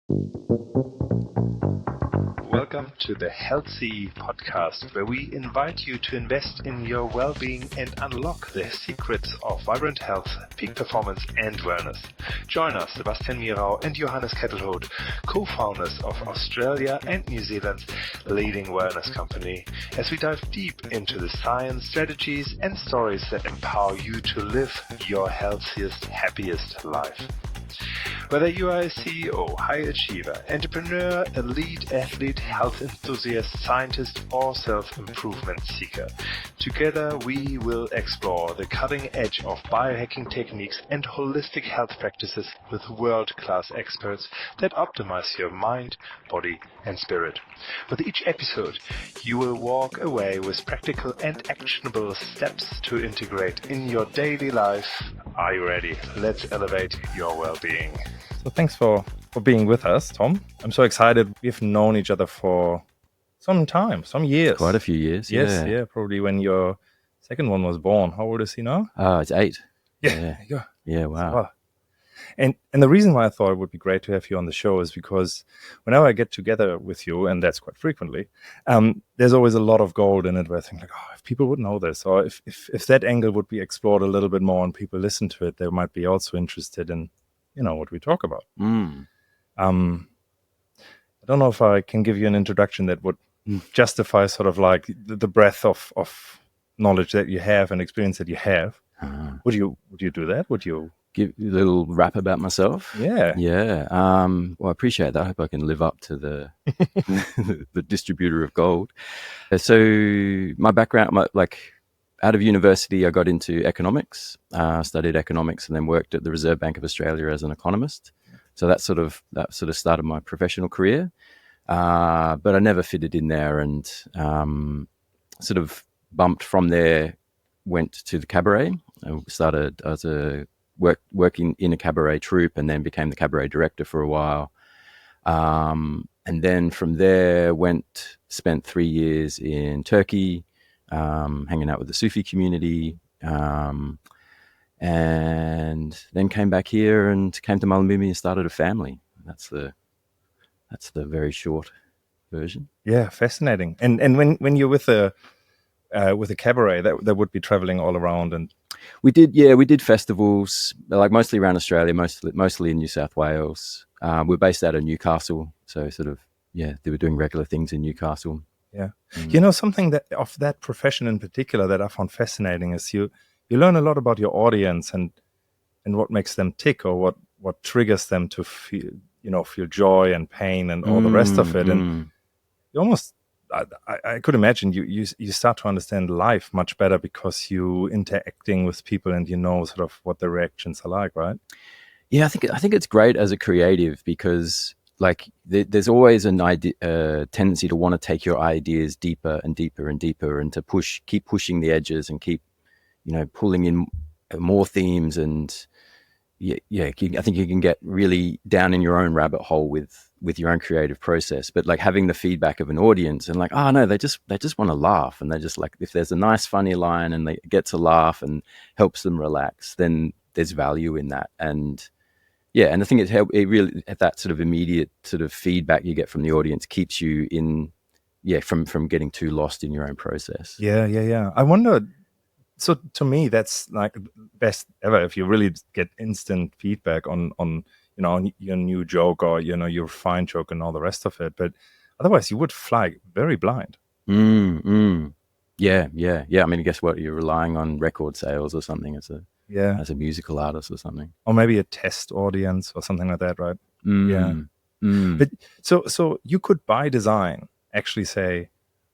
Welcome to the Healthy Podcast, where we invite you to invest in your well-being and unlock the secrets of vibrant health, peak performance, and wellness. Join us, Sebastian Mirau and Johannes Kettelhout, co-founders of Australia and New Zealand's leading wellness company, as we dive deep into the science, strategies, and stories that empower you to live your healthiest, happiest life. Whether you are a CEO, high achiever, entrepreneur, elite athlete, health enthusiast, scientist, or self-improvement seeker, together we will explore the cutting edge of biohacking techniques and holistic health practices with world-class experts that optimize your mind, body, and spirit. With each episode, you will walk away with practical and actionable steps to integrate in your daily life. Are you ready? Let's elevate your well-being. So thanks for being with us, Tom. I'm so excited. We've known each other for some time, some years. Quite a few years. Yes, yeah, probably when your second one was born. How old is he now? It's 8. Yeah, there you go. Yeah, wow. And the reason why I thought it would be great to have you on the show is because whenever I get together with you, and that's quite frequently, there's always a lot of gold in it where I think like, oh, if people would know this, or if that angle would be explored a little bit more and people listen to it, they might be also interested in, what we talk about. I don't know if I can give you an introduction that would justify sort of like the breadth of knowledge that you have and experience that you have. Would you do that? Would you give a little rap about myself? Yeah. Well, I appreciate that. I hope I can live up to the the distributor of gold. So my background, out of university, I got into economics, studied economics, and then worked at the Reserve Bank of Australia as an economist. So that sort of started my professional career. But I never fitted in there, and sort of bumped from there, went to the cabaret. I started as working in a cabaret troupe, and then became the cabaret director for a while. And then from there spent 3 years in Turkey, hanging out with the Sufi community, and then came back here and came to Malmö and started a family. That's the very short version. Yeah, fascinating. And when you're with a cabaret, that would be traveling all around, and we did festivals, like mostly around Australia, mostly in New South Wales. We're based out of Newcastle, so they were doing regular things in Newcastle. Yeah. Something that of that profession in particular that I found fascinating is you learn a lot about your audience and what makes them tick, or what triggers them to feel joy and pain and all the rest of it. And you almost, I could imagine you start to understand life much better because you interacting with people and sort of what the reactions are like, right? Yeah, I think it's great as a creative because there's always tendency to want to take your ideas deeper and deeper and deeper, and to keep pushing the edges and keep pulling in more themes. And I think you can get really down in your own rabbit hole with your own creative process. But having the feedback of an audience and no, they just want to laugh, and they just if there's a nice funny line and they get to laugh and helps them relax, then there's value in that. And and I think it really, that sort of immediate sort of feedback you get from the audience keeps you in, from getting too lost in your own process. Yeah. I wonder, so to me, that's like best ever if you really get instant feedback on your new joke or, your fine joke and all the rest of it. But otherwise you would fly very blind. Yeah. I mean, guess what? You're relying on record sales or something as a musical artist or something, or maybe a test audience or something like that, right? But so you could by design actually say,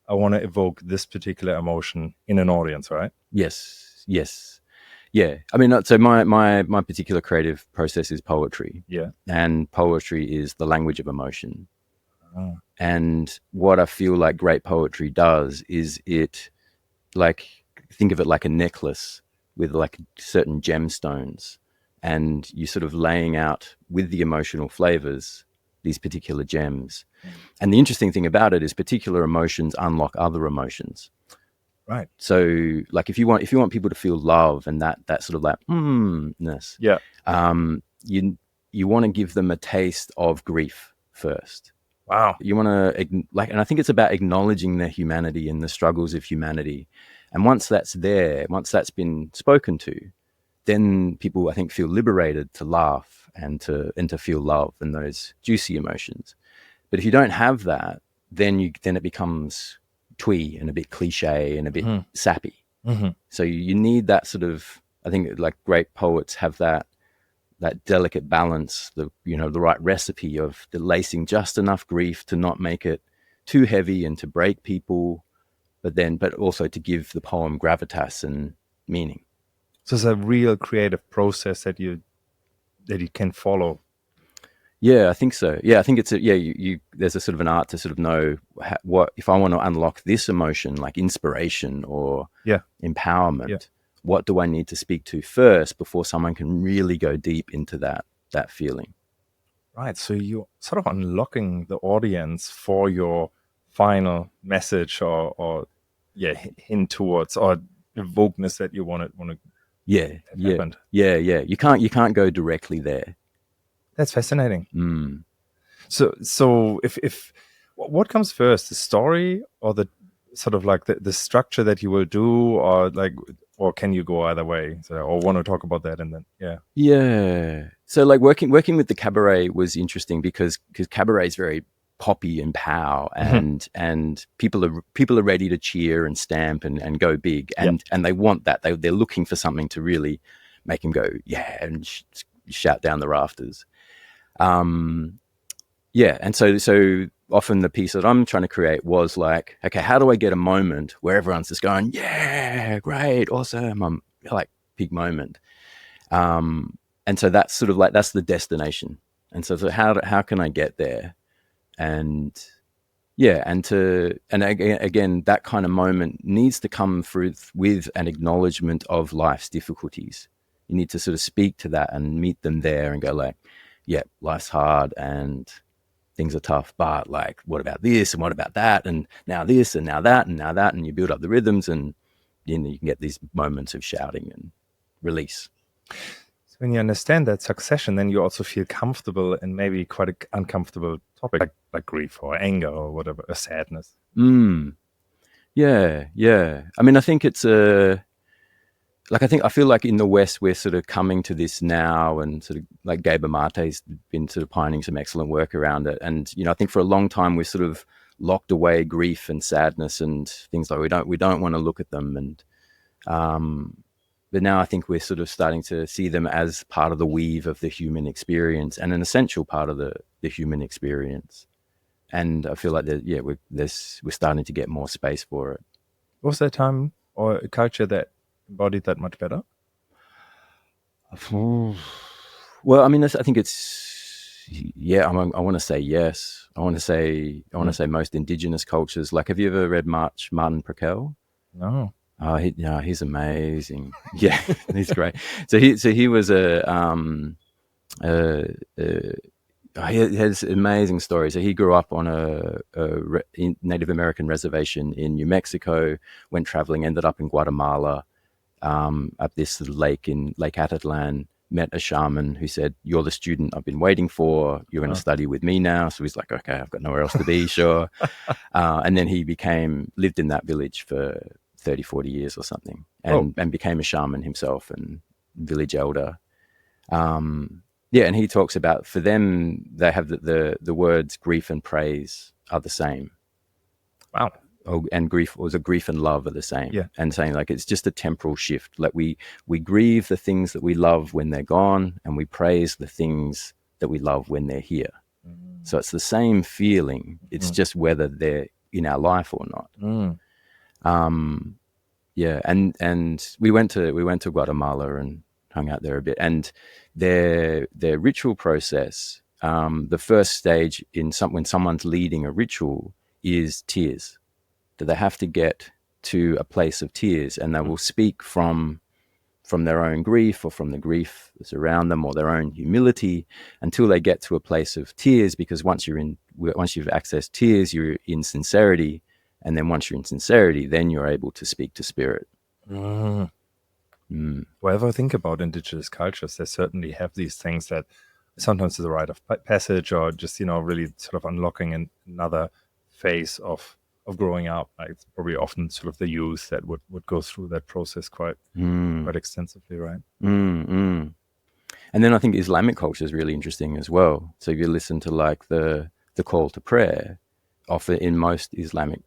I want to evoke this particular emotion in an audience, right? Yes. Yeah. I mean, so my particular creative process is poetry. Yeah. And poetry is the language of emotion. And what I feel like great poetry does is it, think of it like a necklace with certain gemstones, and you sort of laying out with the emotional flavors these particular gems. And the interesting thing about it is particular emotions unlock other emotions. Right. So if you want people to feel love and that sort of ness, you want to give them a taste of grief. first. Wow. You want to and I think it's about acknowledging the humanity and the struggles of humanity. And once that's there, once that's been spoken to, then people, I think, feel liberated to laugh and to feel love and those juicy emotions. But if you don't have that, then it becomes twee and a bit cliche and a bit sappy. Mm-hmm. So you need that sort of, I think, like great poets have that delicate balance, the right recipe of the lacing just enough grief to not make it too heavy and to break people, but also to give the poem gravitas and meaning. So it's a real creative process that you can follow. Yeah, I think so. Yeah, I think it's there's a sort of an art to sort of know what, if I want to unlock this emotion, like inspiration or empowerment, what do I need to speak to first before someone can really go deep into that feeling? Right. So you're sort of unlocking the audience for your final message or hint towards or evokeness that you want to happen. Yeah. You can't go directly there. That's fascinating. So if what comes first, the story or the sort of like the structure that you will do, or can you go either way? So, or want to talk about that and then So like working with the cabaret was interesting because cabaret is very poppy and pow and people are ready to cheer and stamp and go big and they want that. They're looking for something to really make them go and shout down the rafters. And so often the piece that I'm trying to create was like, okay, how do I get a moment where everyone's just going, yeah, great, awesome, I'm like big moment. And so that's sort of like, that's the destination. And so how can I get there? And again, that kind of moment needs to come through with an acknowledgement of life's difficulties. You need to sort of speak to that and meet them there and go like, yeah, life's hard and things are tough, but like, what about this and what about that? And now this and now that and now that, and you build up the rhythms and you can get these moments of shouting and release. So when you understand that succession, then you also feel comfortable in maybe quite an uncomfortable topic like grief or anger or whatever, a sadness. Yeah. I mean, I think it's I feel like in the West, we're sort of coming to this now, and sort of like Gabor Mate's been sort of pioneering some excellent work around it. And, I think for a long time, we're sort of locked away grief and sadness and things like we don't want to look at them. And, but now I think we're sort of starting to see them as part of the weave of the human experience and an essential part of the human experience. And I feel like we're starting to get more space for it. Was there a time or a culture that embodied that much better? Well, I mean, I think it's I want to say yes. I want to say most indigenous cultures. Like, have you ever read Martin Prekel? No. Oh, he's amazing. Yeah, he's great. So he was he has amazing stories. So he grew up on a Native American reservation in New Mexico, went traveling, ended up in Guatemala, at this lake in Lake Atitlan, met a shaman who said, "You're the student I've been waiting for. You're going to study with me now." So he's like, "Okay, I've got nowhere else to be, sure." And then he lived in that village for 30, 40 years or something, and became a shaman himself and village elder. And he talks about, for them, they have the words grief and praise are the same. Wow. And grief and love are the same. Yeah. And saying like it's just a temporal shift. Like we grieve the things that we love when they're gone, and we praise the things that we love when they're here. So it's the same feeling. It's just whether they're in our life or not. And we went to Guatemala and hung out there a bit, and their ritual process, the first stage when someone's leading a ritual is tears. That they have to get to a place of tears, and they will speak from their own grief or from the grief that's around them or their own humility until they get to a place of tears, because once you've accessed tears, you're in sincerity. And then once you're in sincerity, then you're able to speak to spirit. Whenever I think about indigenous cultures, they certainly have these things that sometimes it's a rite of passage, or just, really sort of unlocking another phase of growing up. Like, it's probably often sort of the youth that would go through that process quite extensively, right? And then I think Islamic culture is really interesting as well. So if you listen to like the call to prayer, often in most Islamic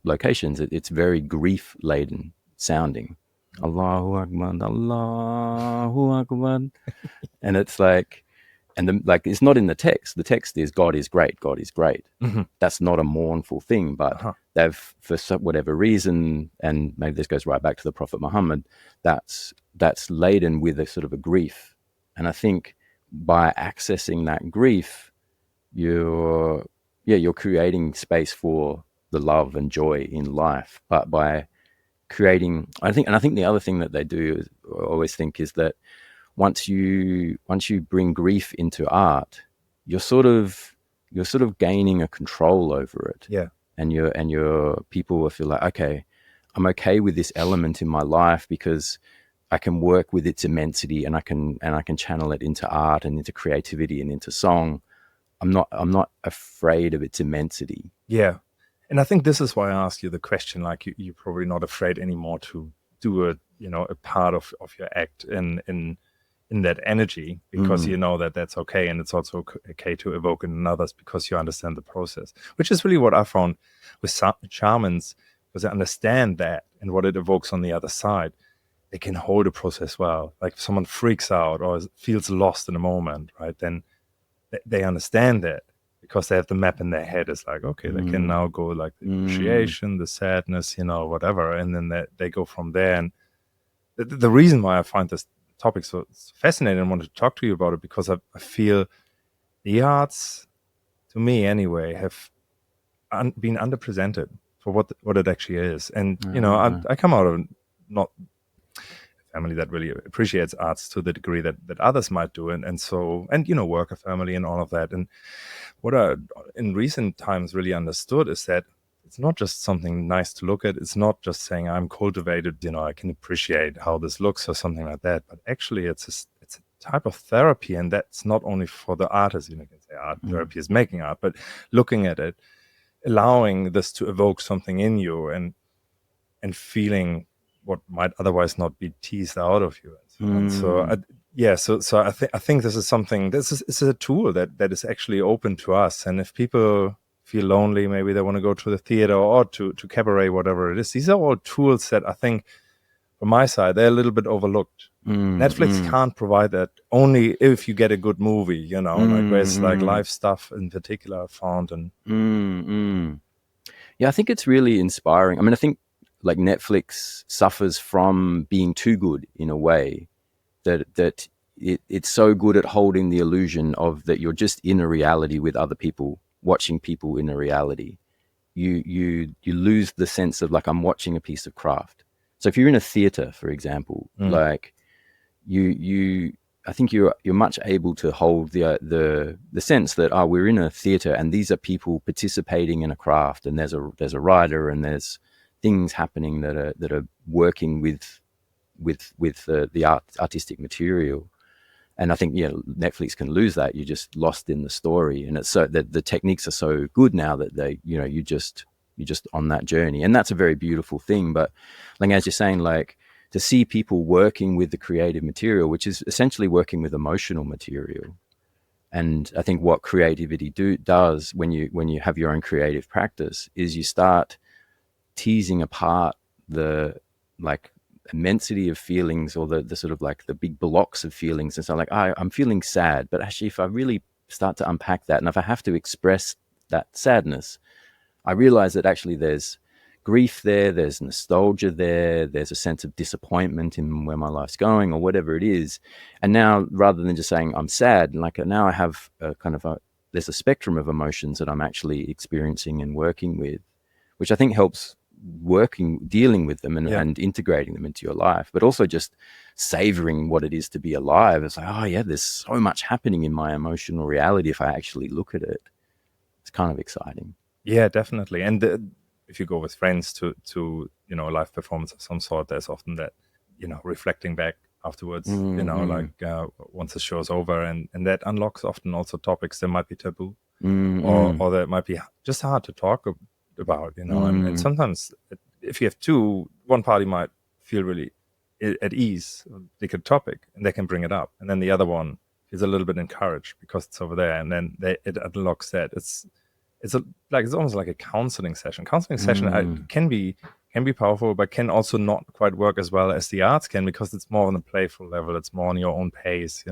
locations, it's very grief laden sounding. Allahu Akbar, Allahu Akbar. And it's like, it's not in the text. The text is God is great, God is great. That's not a mournful thing, but they've, for whatever reason, and maybe this goes right back to the Prophet Muhammad, that's laden with a sort of a grief. And I think by accessing that grief, you're creating space for the love and joy in life. But by creating, I think the other thing that they do, I always think, is that once you bring grief into art, you're sort of gaining a control over it. Yeah. And your people will feel like, okay, I'm okay with this element in my life because I can work with its immensity, and I can channel it into art and into creativity and into song. I'm not afraid of its immensity. Yeah. And I think this is why I asked you the question, like, you're probably not afraid anymore to do a part of your act in that energy, because you know that that's okay. And it's also okay to evoke it in others because you understand the process, which is really what I found with shamans, because I understand that and what it evokes on the other side. They can hold a process well. Like, if someone freaks out or feels lost in a moment, right, then they understand that, because they have the map in their head. It's like, okay, they can now go like the appreciation, the sadness, whatever, and then they go from there. And the reason why I find this topic so fascinating and wanted to talk to you about it, because I feel the arts, to me anyway, have been underrepresented for what it actually is. And I come out of not family that really appreciates arts to the degree that others might do, and work a family and all of that. And what I in recent times really understood is that it's not just something nice to look at. It's not just saying I'm cultivated, I can appreciate how this looks or something like that. But actually, it's a type of therapy, and that's not only for the artist. You can say art therapy is making art, but looking at it, allowing this to evoke something in you, and feeling what might otherwise not be teased out of you. And so I think this is something. This is a tool that is actually open to us. And if people feel lonely, maybe they want to go to the theater or to Cabaret, whatever it is. These are all tools that I think, from my side, they're a little bit overlooked. Netflix can't provide that, only if you get a good movie, like there's like live stuff in particular I found. And yeah, I think it's really inspiring. I mean, I think like Netflix suffers from being too good in a way, that it's so good at holding the illusion of that you're just in a reality with other people, watching people in a reality. You lose the sense of like, I'm watching a piece of craft. So if you're in a theater, for example, like I think you're much able to hold the sense that we're in a theater and these are people participating in a craft, and there's a writer and there's things happening that are working with the artistic material. And I think Netflix can lose that. You're just lost in the story, and it's so that the techniques are so good now that you're just on that journey, and that's a very beautiful thing. But like, as you're saying, like, to see people working with the creative material, which is essentially working with emotional material. And I think what creativity does when you have your own creative practice is you start teasing apart the like immensity of feelings, or the sort of like the big blocks of feelings. And so like, I'm feeling sad, but actually if I really start to unpack that, and if I have to express that sadness, I realize that actually there's grief there's nostalgia there's a sense of disappointment in where my life's going or whatever it is. And now, rather than just saying I'm sad, like now I have there's a spectrum of emotions that I'm actually experiencing and working with, which I think helps dealing with them and integrating them into your life, but also just savoring what it is to be alive. It's like, there's so much happening in my emotional reality if I actually look at it. It's kind of exciting. Yeah, definitely. And if you go with friends to a live performance of some sort, there's often that, reflecting back afterwards, once the show's over, and that unlocks often also topics that might be taboo, or that might be just hard to talk about, and sometimes if you have two, one party might feel really at ease, they could topic and they can bring it up, and then the other one is a little bit encouraged because it's over there, and then it unlocks that. It's almost like a counseling session. Can be powerful, but can also not quite work as well as the arts can, because it's more on a playful level. It's more on your own pace,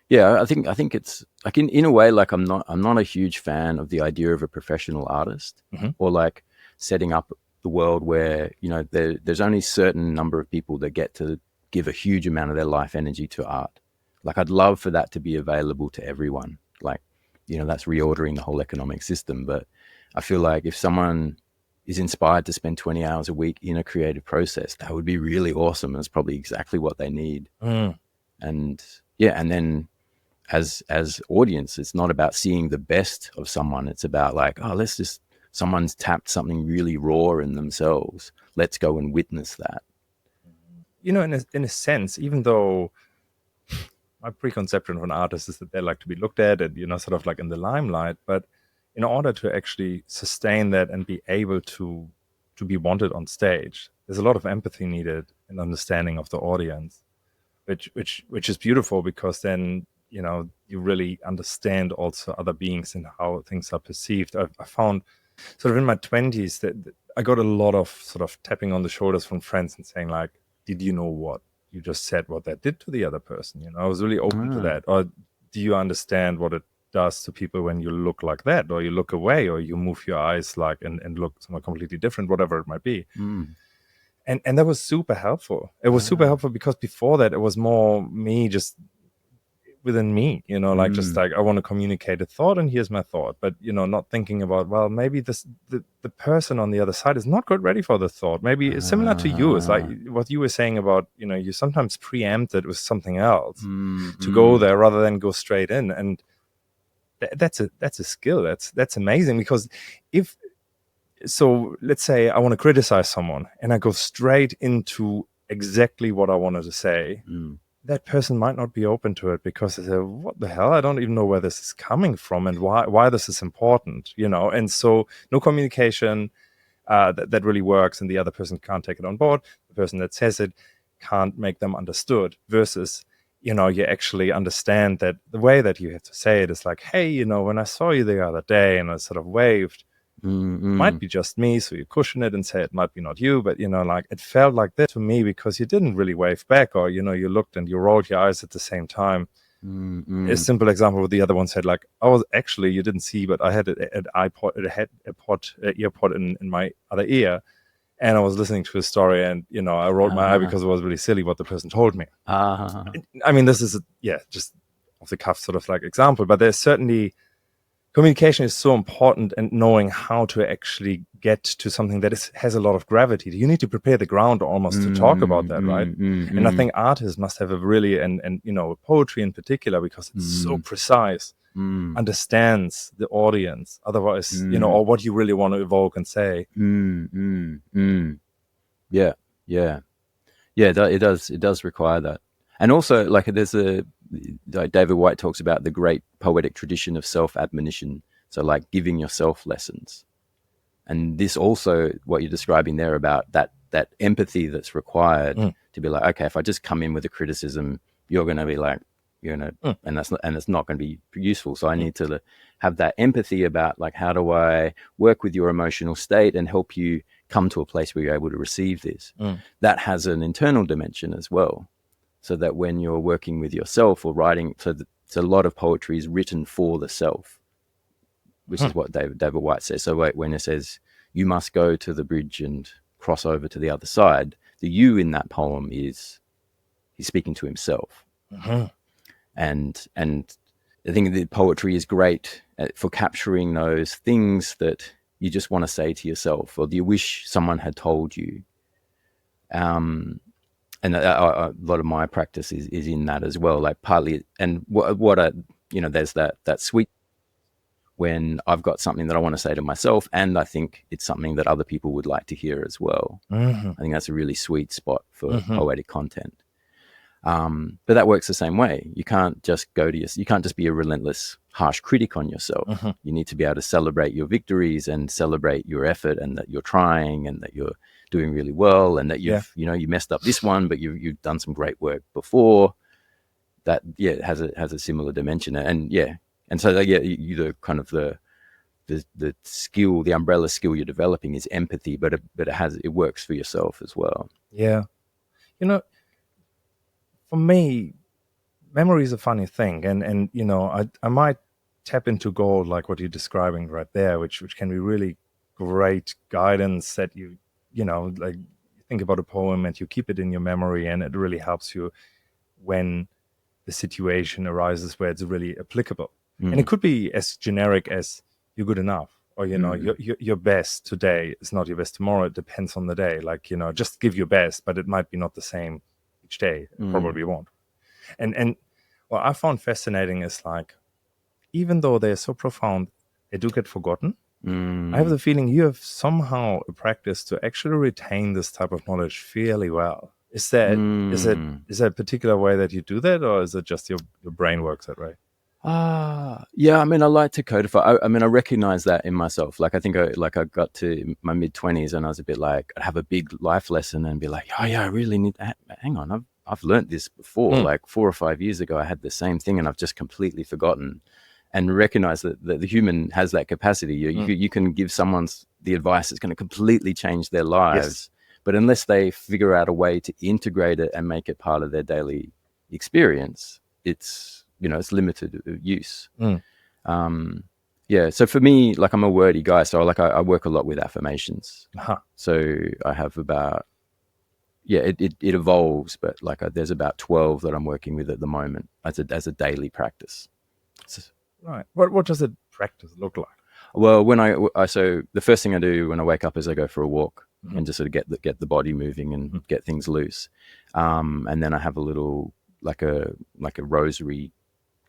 Yeah. I think it's like in a way, like I'm not a huge fan of the idea of a professional artist, or like setting up the world where there's only a certain number of people that get to give a huge amount of their life energy to art. Like I'd love for that to be available to everyone. Like that's reordering the whole economic system. But I feel like if someone is inspired to spend 20 hours a week in a creative process, that would be really awesome. And it's probably exactly what they need. And then as audience, it's not about seeing the best of someone. It's about like, someone's tapped something really raw in themselves. Let's go and witness that. In a sense, even though my preconception of an artist is that they like to be looked at and, sort of like in the limelight, but in order to actually sustain that and be able to be wanted on stage, there's a lot of empathy needed and understanding of the audience, which is beautiful, because then, you really understand also other beings and how things are perceived. I found sort of in my 20s that I got a lot of sort of tapping on the shoulders from friends and saying like, did you know what you just said, what that did to the other person? I was really open to that. Or do you understand what it does to people when you look like that, or you look away, or you move your eyes like and look somewhere completely different, whatever it might be. And that was super helpful. It was super helpful because before that it was more me just within me, just like I want to communicate a thought and here's my thought, but not thinking about, well, maybe the person on the other side is not quite ready for the thought. Maybe it's similar to you. It's like what you were saying about, you sometimes preempt it with something else to go there rather than go straight in. And that's a skill. That's amazing, because let's say I want to criticize someone and I go straight into exactly what I wanted to say. That person might not be open to it because they say, what the hell? I don't even know where this is coming from and why this is important, and so no communication that really works, and the other person can't take it on board. The person that says it can't make them understood, versus, you actually understand that the way that you have to say it is like, hey, when I saw you the other day and I sort of waved, might be just me, so you cushion it and say it might be not you, but like it felt like that to me because you didn't really wave back, or you looked and you rolled your eyes at the same time. A simple example with the other one said like, I was actually, you didn't see, but I had an earpod in my other ear, and I was listening to a story, and I rolled my eye because it was really silly what the person told me. I mean, this is just off the cuff sort of like example, but there's certainly communication is so important, and knowing how to actually get to something that has a lot of gravity. You need to prepare the ground almost to talk about that, right? And I think artists must have a really, and poetry in particular, because it's so precise, understands the audience. Otherwise, or what you really want to evoke and say. Yeah. It does require that. And also, like, like David Whyte talks about the great poetic tradition of self-admonition. So like giving yourself lessons. And this also, what you're describing there about that empathy that's required to be like, okay, if I just come in with a criticism, you're going to be like, and it's not going to be useful. So I need to have that empathy about like, how do I work with your emotional state and help you come to a place where you're able to receive this? That has an internal dimension as well. So that when you're working with yourself or writing, so a lot of poetry is written for the self, which is what David Whyte says. So when it says, you must go to the bridge and cross over to the other side, the you in that poem he's speaking to himself. And I think the poetry is great for capturing those things that you just want to say to yourself, or you wish someone had told you. And a lot of my practice is in that as well, like partly, and what I, there's that sweet when I've got something that I want to say to myself, and I think it's something that other people would like to hear as well. I think that's a really sweet spot for poetic content. But that works the same way. You can't just you can't just be a relentless, harsh critic on yourself. You need to be able to celebrate your victories and celebrate your effort, and that you're trying, and that you're doing really well, and that you've, you messed up this one, but you've done some great work before. That has a similar dimension, and so you the kind of the skill, the umbrella skill you're developing is empathy, but it works for yourself as well. Yeah, for me, memory is a funny thing, and I might tap into gold like what you're describing right there, which can be really great guidance that you like think about a poem and you keep it in your memory, and it really helps you when the situation arises where it's really applicable. And it could be as generic as "you're good enough," or your best today is not your best tomorrow. It depends on the day. Like just give your best, but it might be not the same each day. It probably won't. And what I found fascinating is, like, even though they're so profound, they do get forgotten. I have the feeling you have somehow a practice to actually retain this type of knowledge fairly well. Is that a particular way that you do that, or is it just your brain works that way? Yeah, I mean, I like to codify. I recognize that in myself. Like, I think I got to my mid-20s and I was a bit like, I'd have a big life lesson and be like, oh yeah, I really need that. Hang on, I've learned this before. Like 4 or 5 years ago, I had the same thing and I've just completely forgotten. And recognize that the human has that capacity. You can give someone the advice that's going to completely change their lives. Yes. But unless they figure out a way to integrate it and make it part of their daily experience, it's limited use. So for me, like, I'm a wordy guy, so I work a lot with affirmations. So I have about it evolves, but there's about 12 that I'm working with at the moment as a daily practice. Right. What does a practice look like? Well, so the first thing I do when I wake up is I go for a walk and just sort of get the body moving and get things loose. And then I have a little like a rosary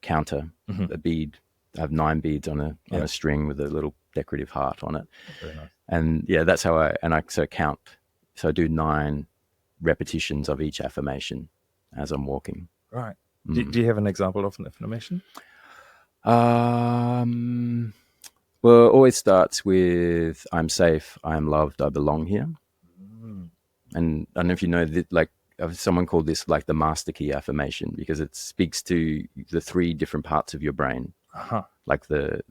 counter, a bead. I have 9 beads on a string with a little decorative heart on it. Very nice. And that's how I count. So I do 9 repetitions of each affirmation as I'm walking. Right. Do you have an example of an affirmation? Well, it always starts with "I'm safe, I'm loved, I belong here." And I don't know if you know that, like, someone called this like the master key affirmation, because it speaks to the 3 different parts of your brain. Like the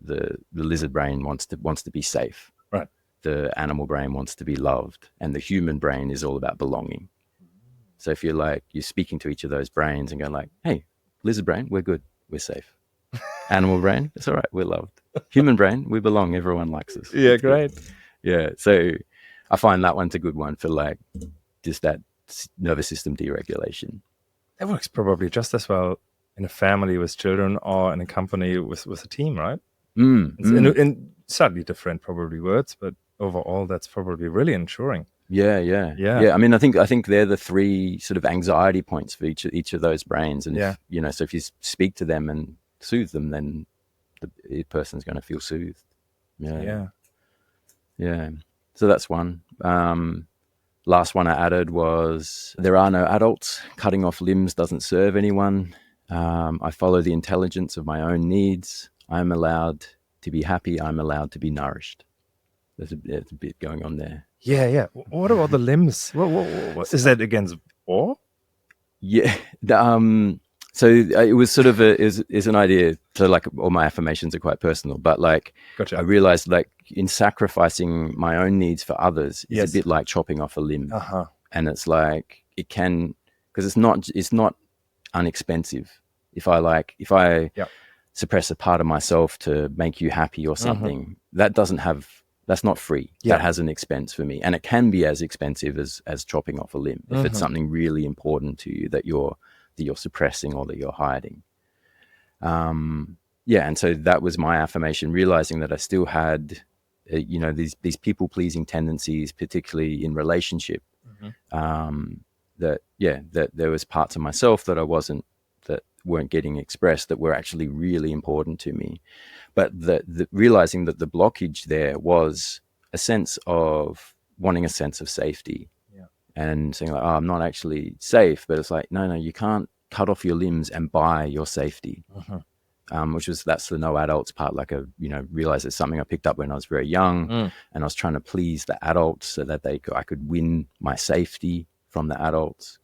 lizard brain wants to be safe. Right. The animal brain wants to be loved, and the human brain is all about belonging. So if you're speaking to each of those brains and going like, "Hey, lizard brain, we're good, we're safe." Animal brain, it's all right, we're loved. Human brain, we belong, everyone likes us. Yeah, great. Yeah, so I find that one's a good one for like just that nervous system deregulation. That works probably just as well in a family with children or in a company with a team, right? In slightly different probably words, but overall that's probably really ensuring. Yeah. I mean, I think they're the 3 sort of anxiety points for each of those brains. And so if you speak to them and soothe them, then the person's going to feel soothed. Yeah. So that's one. Last one I added was, there are no adults. Cutting off limbs doesn't serve anyone. I follow the intelligence of my own needs. I'm allowed to be happy. I'm allowed to be nourished. There's a bit going on there. Yeah. What about the limbs? What is that against war? Yeah. So it was sort of is an idea. So like all my affirmations are quite personal, but like Gotcha. I realized like in sacrificing my own needs for others, it's a bit like chopping off a limb. And it's like it can, because it's not unexpensive. If I suppress a part of myself to make you happy or something, that's not free. That has an expense for me, and it can be as expensive as chopping off a limb if it's something really important to you that you're suppressing or that you're hiding. And so that was my affirmation, realizing that I still had, these people-pleasing tendencies, particularly in relationship, that there was parts of myself that weren't getting expressed that were actually really important to me. But the realizing that the blockage there was a sense of wanting a sense of safety, and saying like, oh, I'm not actually safe. But it's like, no, you can't cut off your limbs and buy your safety. That's the no adults part. Like, realize it's something I picked up when I was very young, and I was trying to please the adults so that I could win my safety from the adults.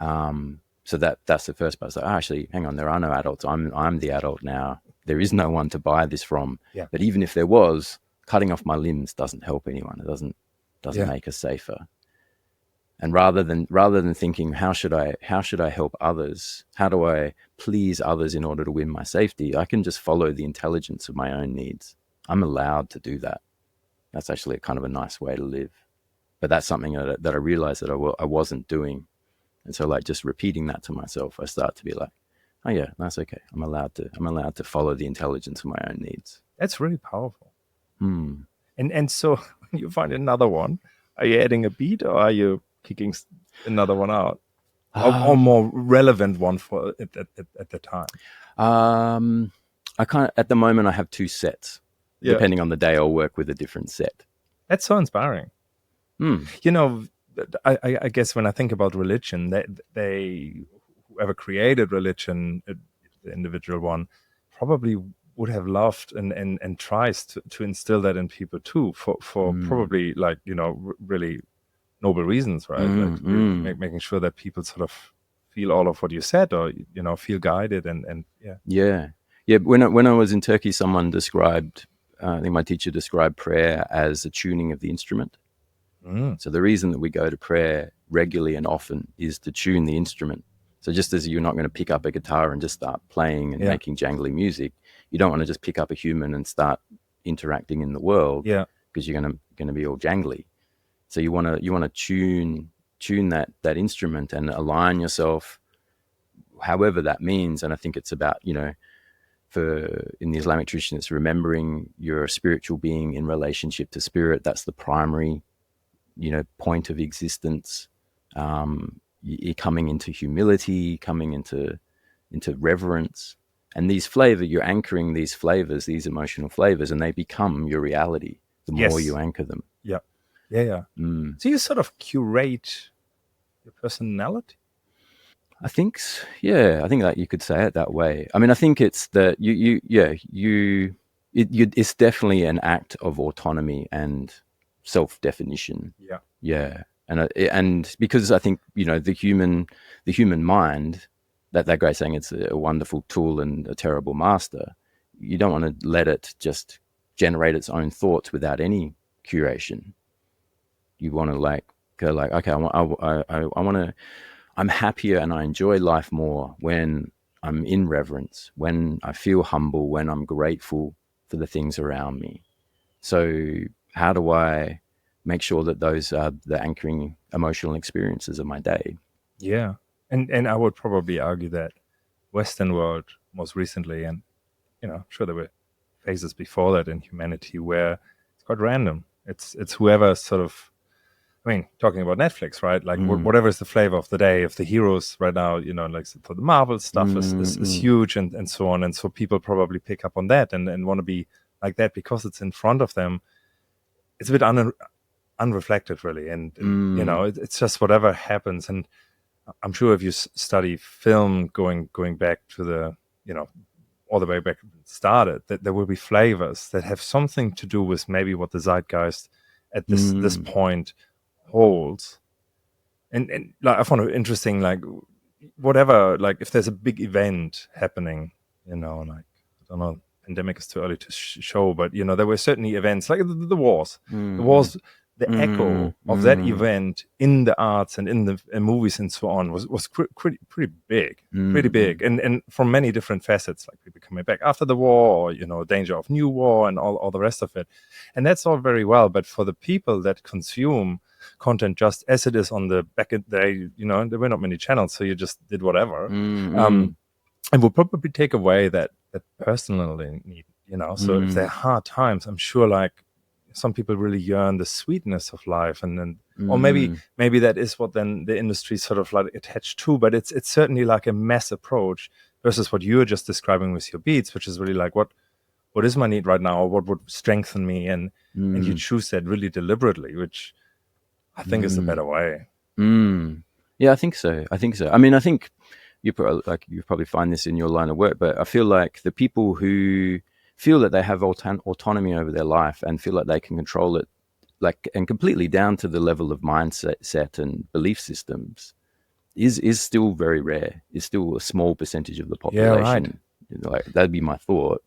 So that's the first part. It's like, actually, hang on, there are no adults. I'm the adult now. There is no one to buy this from. Yeah. But even if there was, cutting off my limbs doesn't help anyone. It doesn't make us safer. And rather than thinking, how should I help others? How do I please others in order to win my safety? I can just follow the intelligence of my own needs. I'm allowed to do that. That's actually kind of a nice way to live. But that's something that I realized that I wasn't doing. And so, like, just repeating that to myself, I start to be like, oh yeah, that's okay. I'm allowed to follow the intelligence of my own needs. That's really powerful. And so when you find another one, are you adding a beat, or are you kicking another one out, or more relevant one for at the time? At the moment I have 2 sets. Depending on the day, I'll work with a different set. That's so inspiring. I guess when I think about religion, whoever created religion, the individual one, probably would have loved and tries to instill that in people too, for probably, like, really noble reasons, right? Like making sure that people sort of feel all of what you said, or feel guided, and yeah. When I was in Turkey, someone described, I think my teacher described prayer as a tuning of the instrument. So the reason that we go to prayer regularly and often is to tune the instrument. So just as you're not going to pick up a guitar and just start playing and making jangly music, you don't want to just pick up a human and start interacting in the world, because you're going to be all jangly. So you want to tune that instrument and align yourself, however that means. And I think it's about, in the Islamic tradition, it's remembering you're a spiritual being in relationship to spirit. That's the primary, point of existence. You're coming into humility, coming into reverence, and you're anchoring these flavors, these emotional flavors, and they become your reality the more you anchor them. So you sort of curate your personality? I think that you could say it that way. I mean, I think it's that it's definitely an act of autonomy and self-definition. And because I think the human mind, that great saying, it's a wonderful tool and a terrible master. You don't want to let it just generate its own thoughts without any curation. You want to go okay, I want to. I'm happier and I enjoy life more when I'm in reverence, when I feel humble, when I'm grateful for the things around me. So how do I make sure that those are the anchoring emotional experiences of my day? Yeah. And I would probably argue that Western world most recently, and I'm sure there were phases before that in humanity where it's quite random. It's whoever sort of, talking about Netflix, right? Like whatever is the flavor of the day. If the heroes right now, like for the Marvel stuff is huge and so on. And so people probably pick up on that and want to be like that because it's in front of them. It's a bit unreflected, really. And, it's just whatever happens. And I'm sure if you study film going back to the, all the way back started, that there will be flavors that have something to do with maybe what the zeitgeist at this point holds. And like, I found it interesting, like whatever, like if there's a big event happening, like, I don't know, pandemic is too early to show, but there were certainly events like the wars. The wars, the echo of that event in the arts and in the movies and so on was pretty big, and from many different facets, like people coming back after the war, or danger of new war and all the rest of it. And that's all very well, but for the people that consume content just as it is on the back end day, there were not many channels, so you just did whatever. And will probably take away that personal need, so if there are hard times, I'm sure like some people really yearn the sweetness of life, and then or maybe that is what then the industry sort of like attached to, but it's certainly like a mass approach versus what you're just describing with your beats, which is really like what is my need right now, or what would strengthen me, and you choose that really deliberately, which I think is the better way. Yeah, I think so. I mean, I think you probably find this in your line of work, but I feel like the people who feel that they have autonomy over their life and feel like they can control it, like, and completely down to the level of mindset and belief systems, is still very rare. Is still a small percentage of the population. Yeah, right. You know, like, that'd be my thought.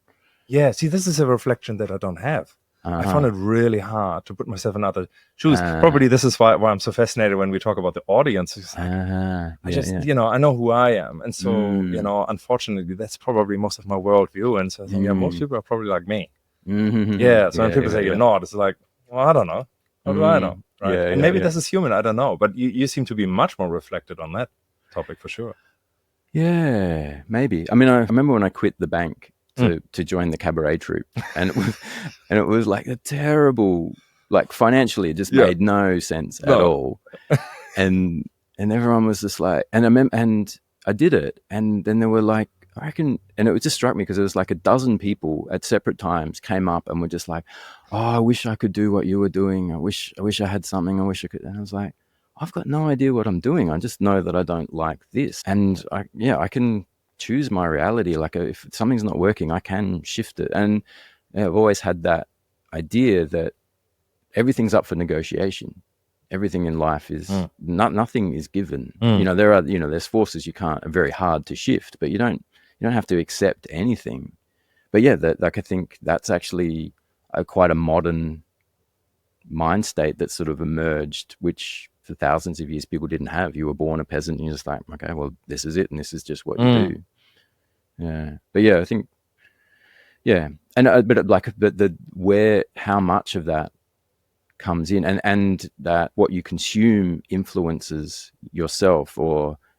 Yeah, see, this is a reflection that I don't have. I found it really hard to put myself in other shoes. Probably this is why I'm so fascinated when we talk about the audience. It's like, you know, I know who I am. And so, you know, unfortunately, that's probably most of my worldview. And so I think, yeah, most people are probably like me. Yeah, so when people say you're not, it's like, well, I don't know. How do I know? Right. And maybe this is human. I don't know. But you seem to be much more reflected on that topic for sure. Yeah, maybe. I mean, I remember when I quit the bank to join the cabaret troupe, and it was like a terrible, like, financially, it just made no sense at all. And everyone was just like, and I did it, and then there were like, I reckon, and it just struck me because it was like a dozen people at separate times came up and were just like, oh, I wish I could do what you were doing. I wish I had something. I wish I could. And I was like, I've got no idea what I'm doing. I just know that I don't like this. And I can choose my reality. Like, if something's not working, I can shift it. And I've always had that idea that everything's up for negotiation. Everything in life is nothing is given. You know, there's forces are very hard to shift, but you don't have to accept anything. But yeah, I think that's actually quite a modern mind state that sort of emerged, which for thousands of years people didn't have. You were born a peasant and you're just like, okay, well, this is it, and this is just what you do. Yeah. But yeah, I think, yeah. And how much of that comes in, and that what you consume influences yourself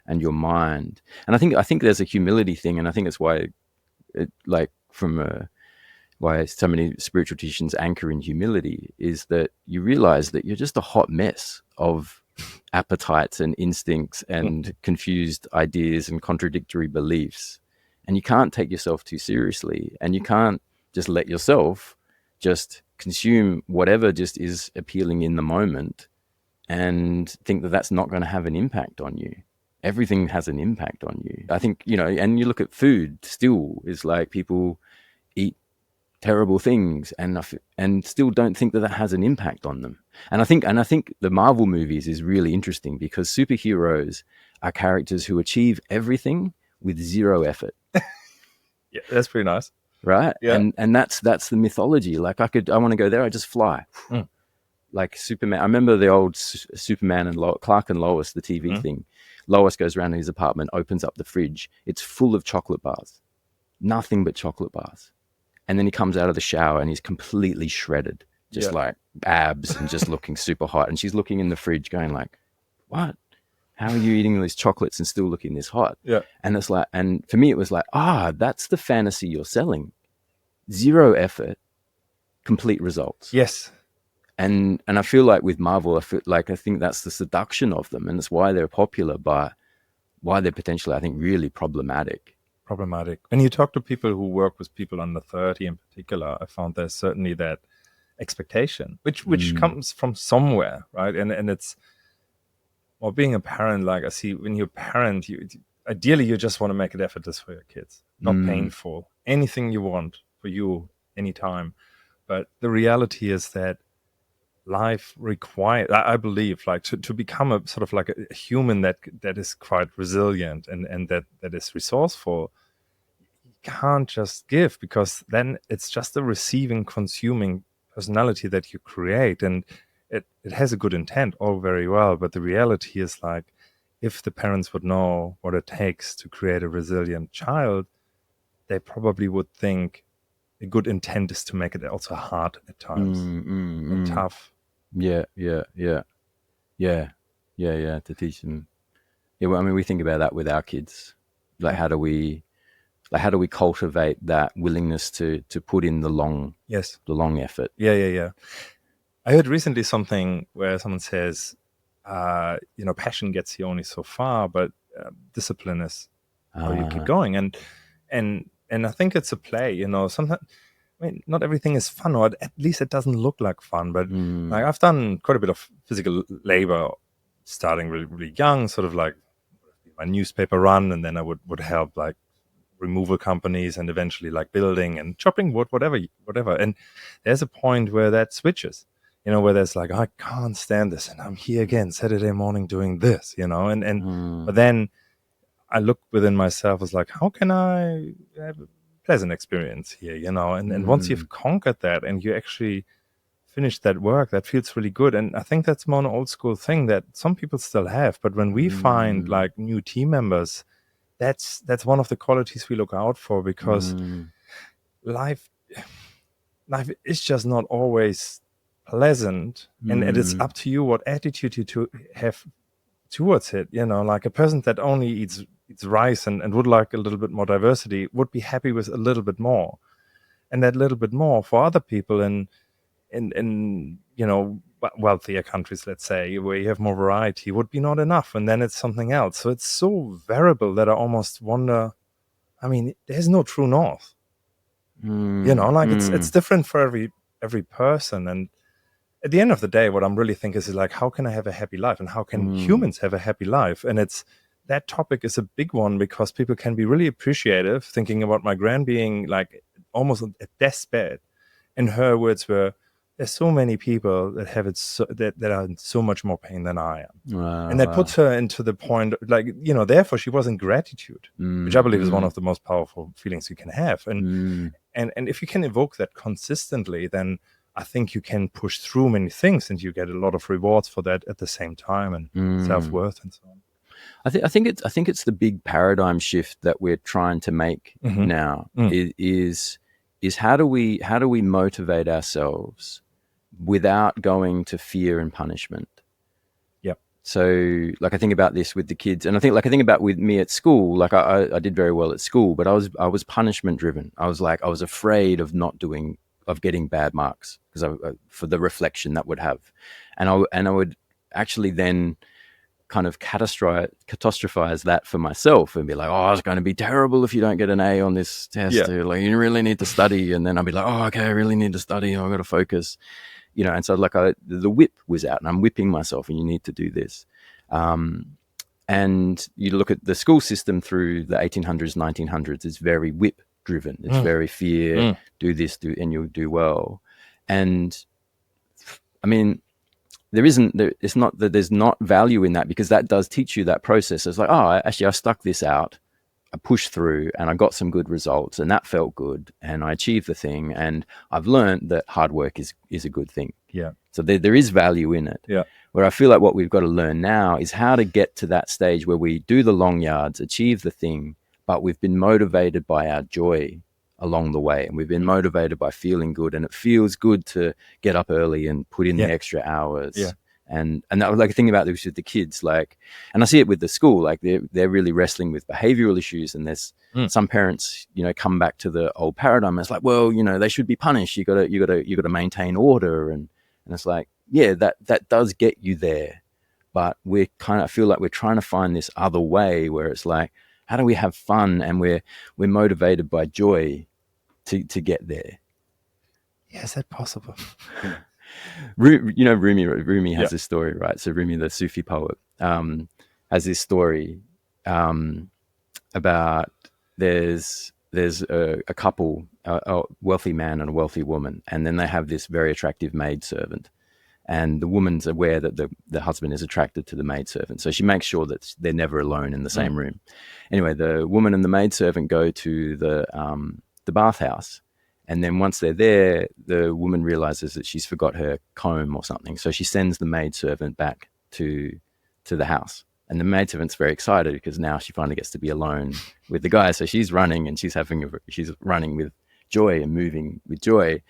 and your mind. And I think there's a humility thing, and I think it's why why so many spiritual traditions anchor in humility, is that you realize that you're just a hot mess of appetites and instincts and confused ideas and contradictory beliefs. And you can't take yourself too seriously, and you can't just let yourself just consume whatever just is appealing in the moment and think that that's not going to have an impact on you. Everything has an impact on you. I think, and you look at food still, is like people eat terrible things and still don't think that has an impact on them. And I think the Marvel movies is really interesting because superheroes are characters who achieve everything with zero effort. Yeah, that's pretty nice. Right? Yeah. And that's the mythology. Like, I want to go there, I just fly. Like Superman. I remember the old Superman and Clark and Lois, the TV thing. Lois goes around in his apartment, opens up the fridge. It's full of chocolate bars. Nothing but chocolate bars. And then he comes out of the shower and he's completely shredded, just like abs and just looking super hot. And she's looking in the fridge going like, what? How are you eating all these chocolates and still looking this hot? Yeah. And it's like, and for me, it was like, that's the fantasy you're selling. Zero effort, complete results. Yes. And I feel like with Marvel, I think that's the seduction of them. And it's why they're popular, but why they're potentially, I think, really problematic. When you talk to people who work with people under 30 in particular, I found there's certainly that expectation, which comes from somewhere, right? And it's, well, being a parent, like I see when you're a parent, ideally you just want to make it effortless for your kids, not painful. Anything you want for you, anytime. But the reality is that life requires, I believe, like to become a sort of like a human that is quite resilient and that is resourceful. You can't just give, because then it's just a receiving, consuming personality that you create, and it has a good intent, all very well, but the reality is, like, if the parents would know what it takes to create a resilient child, they probably would think a good intent is to make it also hard at times and tough. Yeah. To teach them. Yeah, well, I mean, we think about that with our kids. Like, how do we cultivate that willingness to put in the long effort? Yeah. I heard recently something where someone says, passion gets you only so far, but discipline is how you keep going. And I think it's a play, you know. Sometimes, I mean, not everything is fun, or at least it doesn't look like fun. But like, I've done quite a bit of physical labor starting really, really young, sort of like my newspaper run, and then I would help like removal companies, and eventually like building and chopping wood, whatever. And there's a point where that switches, you know, where there's like, I can't stand this, and I'm here again Saturday morning doing this, you know. And but then I look within myself as like, how can I have a pleasant experience here, you know? And once you've conquered that and you actually finish that work, that feels really good. And I think that's more an old school thing that some people still have. But when we find like new team members, that's one of the qualities we look out for, because life is just not always pleasant, and it's up to you what attitude you to have towards it. You know, like a person that only eats rice and would like a little bit more diversity would be happy with a little bit more, and that little bit more for other people in you know, wealthier countries, let's say, where you have more variety, would be not enough, and then it's something else. So it's so variable that I almost wonder, I mean, there's no true north, you know, like it's different for every person. And at the end of the day, what I'm really thinking is like, how can I have a happy life, and how can humans have a happy life? And it's, that topic is a big one, because people can be really appreciative, thinking about my gran being like almost at death's bed, and her words were, there's so many people that have it that are in so much more pain than I am. Wow, and that puts her into the point, like, you know, therefore she was in gratitude, which I believe is one of the most powerful feelings you can have. And if you can evoke that consistently, then I think you can push through many things, and you get a lot of rewards for that at the same time, and self-worth and so on. I think it's the big paradigm shift that we're trying to make now. Is how do we motivate ourselves without going to fear and punishment? Yep. So like, I think about this with the kids, and I think about with me at school. Like I did very well at school, but I was punishment driven. I was afraid of getting bad marks, because for the reflection that would have, and I would actually then kind of catastrophize that for myself and be like, oh, it's going to be terrible if you don't get an A on this test. Yeah. Like, you really need to study. And then I'll be like, oh, okay, I really need to study. I've got to focus, you know. And so like the whip was out, and I'm whipping myself, and you need to do this. And you look at the school system through the 1800s, 1900s, it's very whip driven. It's very fear, do this, and you'll do well. And I mean, there's not that there's not value in that, because that does teach you that process. It's like, oh, I stuck this out, I pushed through, and I got some good results, and that felt good, and I achieved the thing, and I've learned that hard work is a good thing. Yeah. So there is value in it. Yeah. Where I feel like what we've got to learn now is how to get to that stage where we do the long yards, achieve the thing, but we've been motivated by our joy along the way, and we've been motivated by feeling good, and it feels good to get up early and put in the extra hours. Yeah. And that was like a thing about this with the kids, like, and I see it with the school, like they're really wrestling with behavioral issues, and there's some parents, you know, come back to the old paradigm. It's like, well, you know, they should be punished. You gotta maintain order, and it's like, yeah, that does get you there, but I feel like we're trying to find this other way where it's like, how do we have fun, and we're motivated by joy to get there? Yeah, is that possible? You know, Rumi has this story, right? So Rumi, the Sufi poet, has this story about there's a couple, a wealthy man and a wealthy woman, and then they have this very attractive maidservant. And the woman's aware that the husband is attracted to the maidservant, so she makes sure that they're never alone in the same room. Anyway, the woman and the maidservant go to the bathhouse, and then once they're there, the woman realizes that she's forgot her comb or something, so she sends the maidservant back to the house. And the maidservant's very excited, because now she finally gets to be alone with the guy. So she's running, and she's running with joy and moving with joy.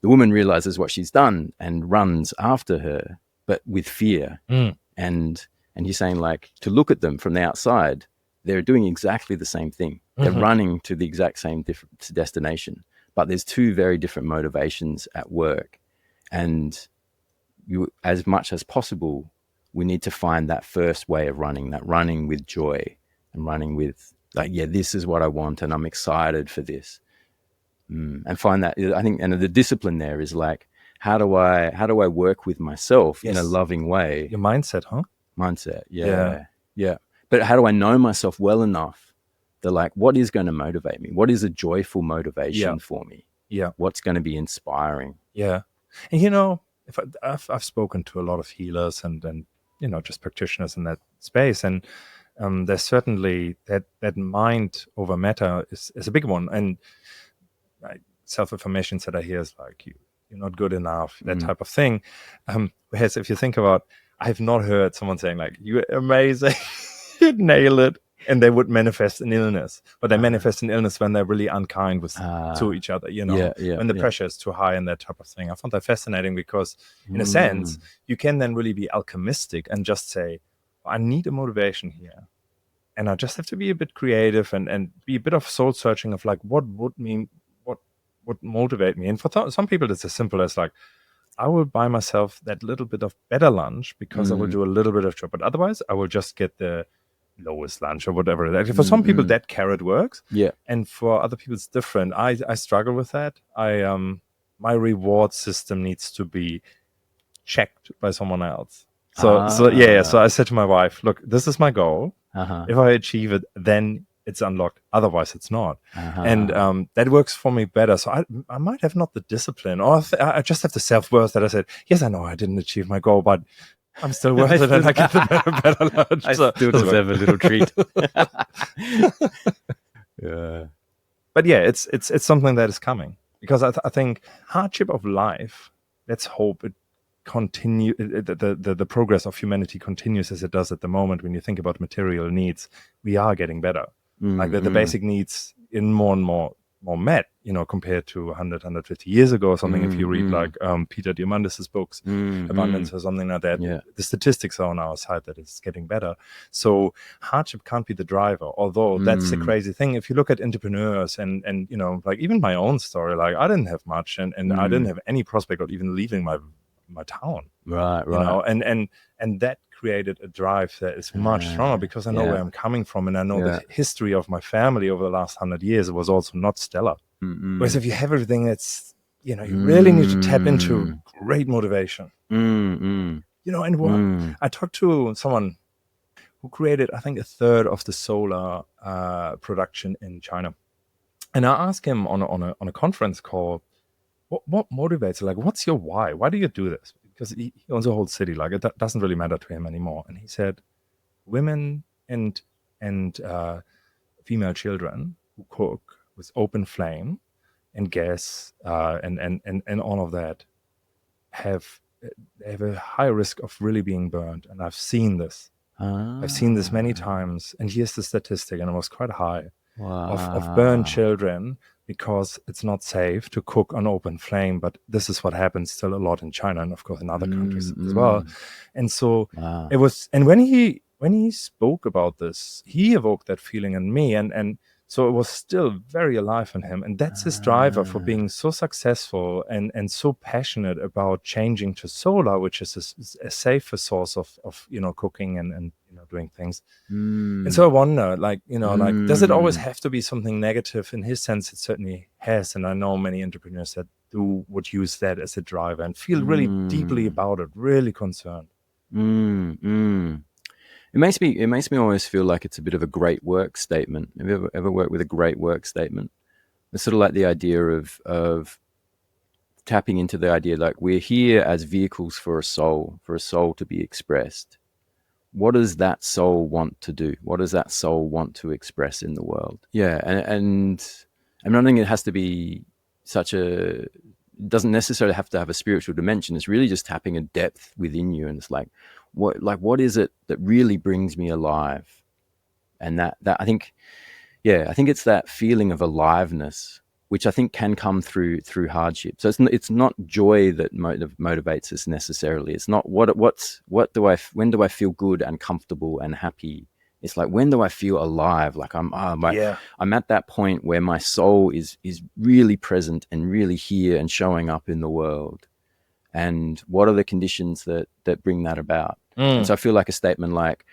The woman realizes what she's done and runs after her, but with fear. And he's saying, like, to look at them from the outside, they're doing exactly the same thing. They're running to the exact same destination, but there's two very different motivations at work. And you, as much as possible, we need to find that first way of running, that running with joy and running with like, yeah, this is what I want and I'm excited for this. And find that, I think, and the discipline there is like, how do I work with myself in a loving way? Your mindset, huh? Mindset. Yeah. But how do I know myself well enough that, like, what is going to motivate me? What is a joyful motivation for me? Yeah. What's going to be inspiring? Yeah. And, you know, if I've spoken to a lot of healers and, you know, just practitioners in that space. And there's certainly that mind over matter is a big one. And self-affirmations that I hear is like, you're not good enough, that type of thing. Whereas if you think about, I've not heard someone saying like, you're amazing, you nail it. And they would manifest an illness, but they manifest an illness when they're really unkind to each other, you know, when the pressure is too high and that type of thing. I found that fascinating because in a sense, you can then really be alchemistic and just say, I need a motivation here. And I just have to be a bit creative and be a bit of soul searching of like, what would motivate me? And for some people, it's as simple as like, I will buy myself that little bit of better lunch because I will do a little bit of job, but otherwise I will just get the lowest lunch or whatever. For some people that carrot works, and for other people it's different. I struggle with that. My reward system needs to be checked by someone else. So I said to my wife, look, this is my goal. If I achieve it, then it's unlocked, otherwise it's not. And that works for me better. So I might have not the discipline, or I just have the self-worth that I said, yes, I know I didn't achieve my goal, but I'm still worth it, and I get the better lunch. I still deserve a little treat. But yeah, it's something that is coming, because I think hardship of life, let's hope it continue, the progress of humanity continues as it does at the moment. When you think about material needs, we are getting better. Like the basic needs in more and more met, you know, compared to 150 years ago or something. If you read like Peter Diamandis' books, Abundance or something like that, the statistics are on our side that it's getting better. So hardship can't be the driver, although that's the crazy thing. If you look at entrepreneurs and you know, like even my own story, like I didn't have much and I didn't have any prospect of even leaving my town. Right. You know, and that created a drive that is much stronger, because I know where I'm coming from, and I know the history of my family over the last 100 years was also not stellar. Whereas if you have everything, that's, you know, you really need to tap into great motivation. You know, and I talked to someone who created, I think, a third of the solar production in China, and I asked him on a conference call, what motivates you? Like, what's your why? Why do you do this? Because he owns a whole city. Like, it doesn't really matter to him anymore. And he said, women and female children who cook with open flame and gas and all of that have a high risk of really being burned. And I've seen this. I've seen this many times. And here's the statistic, and it was quite high, of burned children, because it's not safe to cook on open flame. But this is what happens still a lot in China, and of course in other countries as well. And so it was, and when he spoke about this, he evoked that feeling in me, and so it was still very alive in him. And that's his driver for being so successful and so passionate about changing to solar, which is a safer source of you know, cooking and you know, doing things. And so I wonder, like, you know, like, does it always have to be something negative? In his sense, it certainly has. And I know many entrepreneurs that would use that as a driver and feel really deeply about it, really concerned. It makes me always feel like it's a bit of a great work statement. Have you ever worked with a great work statement? It's sort of like the idea of tapping into the idea, like, we're here as vehicles for a soul to be expressed. What does that soul want to do? What does that soul want to express in the world? Yeah, and I'm not saying it has to be it doesn't necessarily have to have a spiritual dimension. It's really just tapping a depth within you, and it's like, what is it that really brings me alive? And that I think it's that feeling of aliveness, which I think can come through hardship. So it's not joy that motivates us necessarily. It's not when do I feel good and comfortable and happy? It's like, when do I feel alive? Like I'm at that point where my soul is really present and really here and showing up in the world. And what are the conditions that bring that about? And so I feel like a statement like,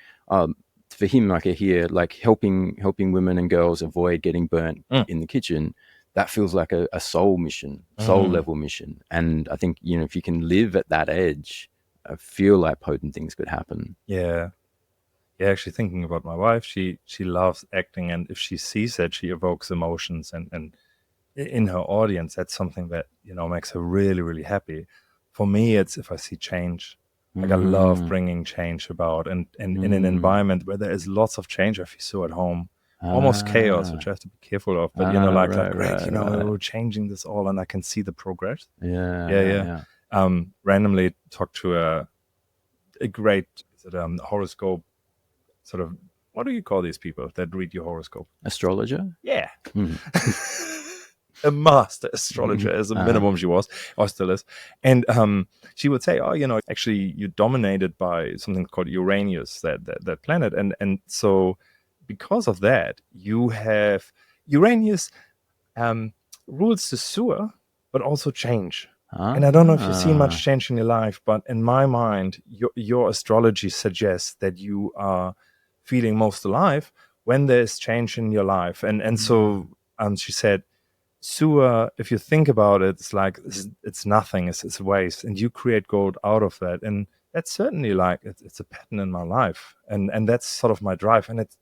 for him, like I hear, like helping women and girls avoid getting burnt in the kitchen. That feels like a soul mission, soul level mission. And I think, you know, if you can live at that edge, I feel like potent things could happen. Yeah. Yeah, actually thinking about my wife, she loves acting, and if she sees that, she evokes emotions, and in her audience, that's something that, you know, makes her really, really happy. For me, it's if I see change. Like I love bringing change about, and in an environment where there is lots of change, I feel so at home. Almost chaos, which I have to be careful of. But you know, like great, you know, we're changing this all, and I can see the progress. Yeah. Randomly talked to a great horoscope sort of, what do you call these people that read your horoscope? Astrologer? Yeah. A master astrologer as a minimum she was, or still is. And she would say, oh, you know, actually you're dominated by something called Uranus, that planet. And so because of that, you have Uranus rules the sewer, but also change. And I don't know if you've seen much change in your life, but in my mind, your astrology suggests that you are feeling most alive when there's change in your life. And so she said, sewer, if you think about it, it's like it's nothing, it's waste, and you create gold out of that. And that's certainly like it's a pattern in my life, and that's sort of my drive. And it's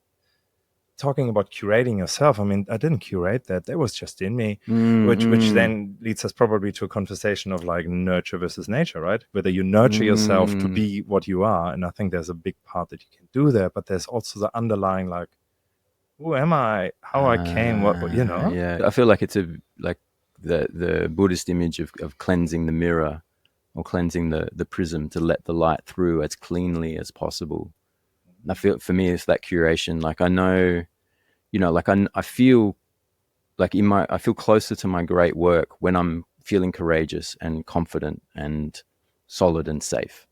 talking about curating yourself. I mean, I didn't curate that was just in me, which then leads us probably to a conversation of like nurture versus nature, right? Whether you nurture yourself to be what you are, and I think there's a big part that you can do there, but there's also the underlying like, who am I, how I came, what you know. Yeah, I feel like it's like the Buddhist image of cleansing the mirror, or cleansing the prism, to let the light through as cleanly as possible. And I feel, for me, it's that curation. Like I know, you know, like I feel like I feel closer to my great work when I'm feeling courageous and confident and solid and safe.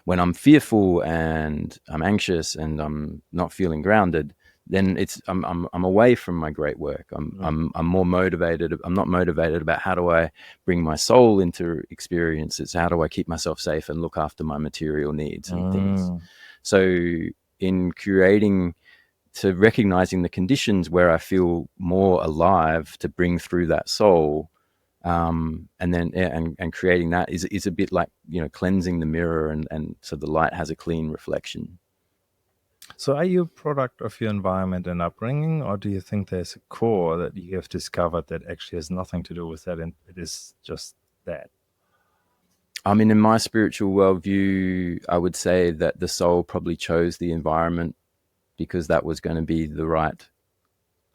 When I'm fearful and I'm anxious and I'm not feeling grounded, then I'm away from my great work. I'm more motivated. I'm not motivated about how do I bring my soul into experiences? How do I keep myself safe and look after my material needs and things? So in curating, to recognizing the conditions where I feel more alive to bring through that soul, and then and creating that is a bit like, you know, cleansing the mirror, and so the light has a clean reflection. So are you a product of your environment and upbringing, or do you think there's a core that you have discovered that actually has nothing to do with that, and it is just that? I mean, in my spiritual worldview, I would say that the soul probably chose the environment because that was going to be the right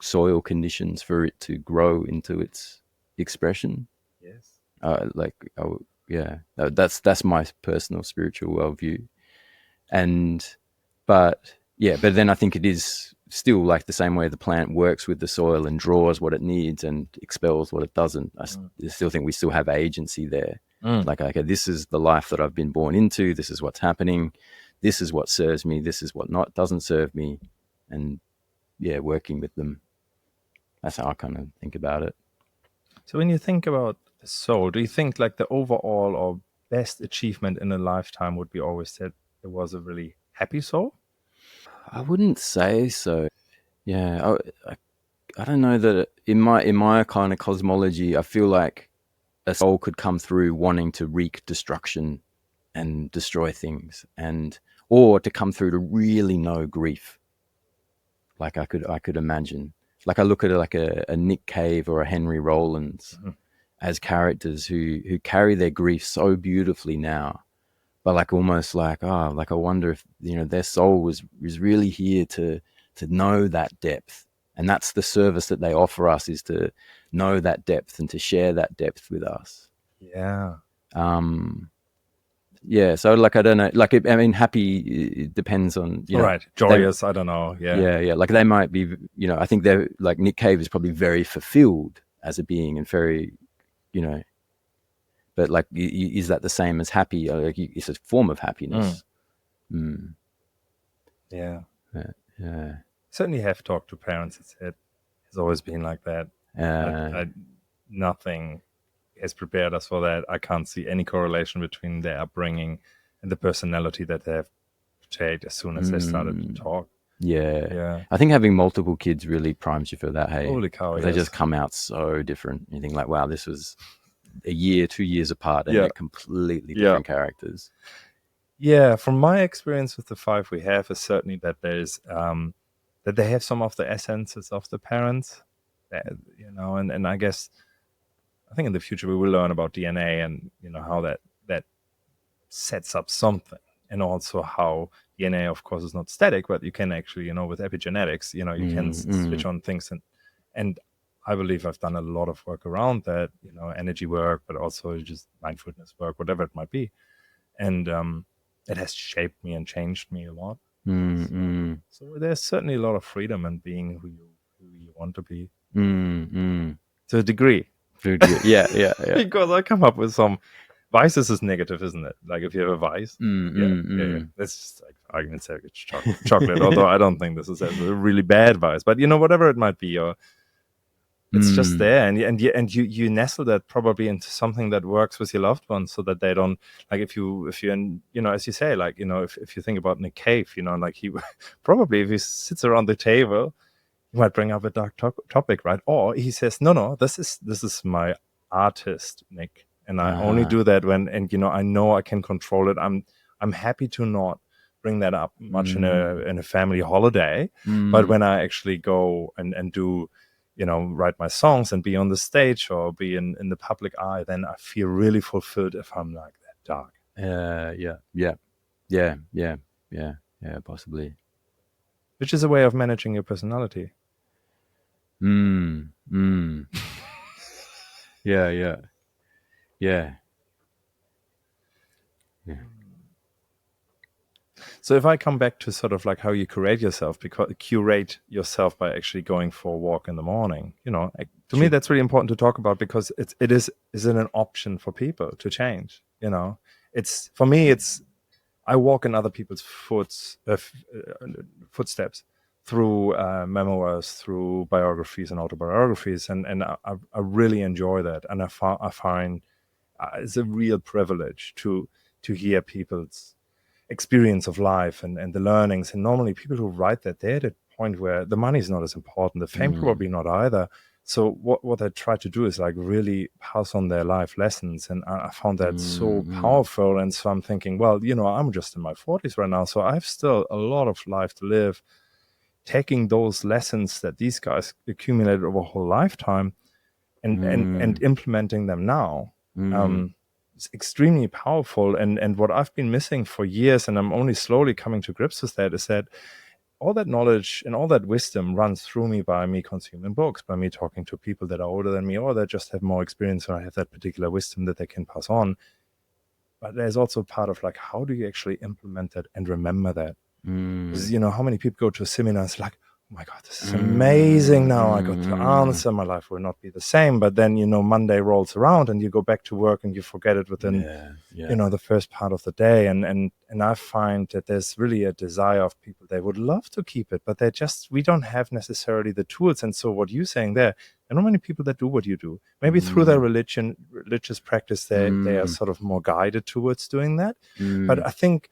soil conditions for it to grow into its expression. Yes. That's my personal spiritual worldview. But then I think it is still like the same way the plant works with the soil and draws what it needs and expels what it doesn't. I still think we still have agency there. Like, okay, this is the life that I've been born into. This is what's happening. This is what serves me. This is what doesn't serve me. And working with them. That's how I kind of think about it. So when you think about the soul, do you think like the overall or best achievement in a lifetime would be always that it was a really happy soul? I wouldn't say so. Yeah, I don't know that in my kind of cosmology, I feel like a soul could come through wanting to wreak destruction and destroy things, or to come through to really know grief. Like I could imagine. Like I look at it like a Nick Cave or a Henry Rollins as characters who carry their grief so beautifully now, but like almost like like I wonder if, you know, their soul was really here to know that depth, and that's the service that they offer us, is to know that depth and to share that depth with us. Yeah. So like I don't know, like I mean, happy, it depends on, you know, right, joyous, I don't know. Yeah, like they might be, you know, I think they're like Nick Cave is probably very fulfilled as a being and very, you know, but like is that the same as happy? Like it's a form of happiness. Yeah. Yeah. Certainly have talked to parents that said it's always been like that. Nothing has prepared us for that. I can't see any correlation between their upbringing and the personality that they have portrayed as soon as they started to talk. Yeah. I think having multiple kids really primes you for that. Hey, Holy cow, they yes. just come out so different. You think like, wow, this was a year, 2 years apart, and Yeah. they're completely different characters. Yeah, from my experience with the 5 we have is certainly that there's that they have some of the essences of the parents, you know, and I guess I think in the future we will learn about DNA and you know how that sets up something, and also how DNA, of course, is not static, but you can actually, you know, with epigenetics, you know, you can switch on things, and I believe I've done a lot of work around that, you know, energy work, but also just mindfulness work, whatever it might be, and it has shaped me and changed me a lot. So there's certainly a lot of freedom in being who you want to be, to a degree. Yeah. Because I come up with some vices is negative, isn't it? Like if you have a vice, yeah. That's just like argument's sake, it's chocolate. Although I don't think this is a really bad vice, but you know, whatever it might be, or it's just there, and you nestle that probably into something that works with your loved ones, so that they don't, like, if you you know, as you say, like, you know, if you think about Nick Cave, you know, like he probably, if he sits around the table, he might bring up a dark topic, right? Or he says, no, this is my artist, Nick, and I only do that when, and you know I can control it. I'm happy to not bring that up much in a family holiday, but when I actually go and do, you know, write my songs and be on the stage or be in the public eye, then I feel really fulfilled if I'm like that dark. Yeah, possibly. Which is a way of managing your personality. Yeah. So if I come back to sort of like how you curate yourself by actually going for a walk in the morning, you know, to me that's really important to talk about, because it is an option for people to change. You know, it's, for me, it's, I walk in other people's footsteps through memoirs, through biographies and autobiographies, and I really enjoy that, and I find it's a real privilege to hear people's experience of life and the learnings. And normally people who write that, they're at a point where the money is not as important, the fame probably not either. So what I try to do is like really pass on their life lessons, and I found that so powerful. And so I'm thinking, well, you know, I'm just in my 40s right now, so I have still a lot of life to live, taking those lessons that these guys accumulated over a whole lifetime and implementing them now. It's extremely powerful, and what I've been missing for years, and I'm only slowly coming to grips with that, is that all that knowledge and all that wisdom runs through me by me consuming books, by me talking to people that are older than me or that just have more experience, or have that particular wisdom that they can pass on. But there's also part of like, how do you actually implement that and remember that? Because, you know, how many people go to a seminar and it's like, oh my God, this is amazing. Now I got the answer. My life will not be the same. But then, you know, Monday rolls around and you go back to work and you forget it within, you know, the first part of the day. And I find that there's really a desire of people. They would love to keep it, but we don't have necessarily the tools. And so what you're saying there, there are not many people that do what you do. Maybe through their religious practice, they are sort of more guided towards doing that. But I think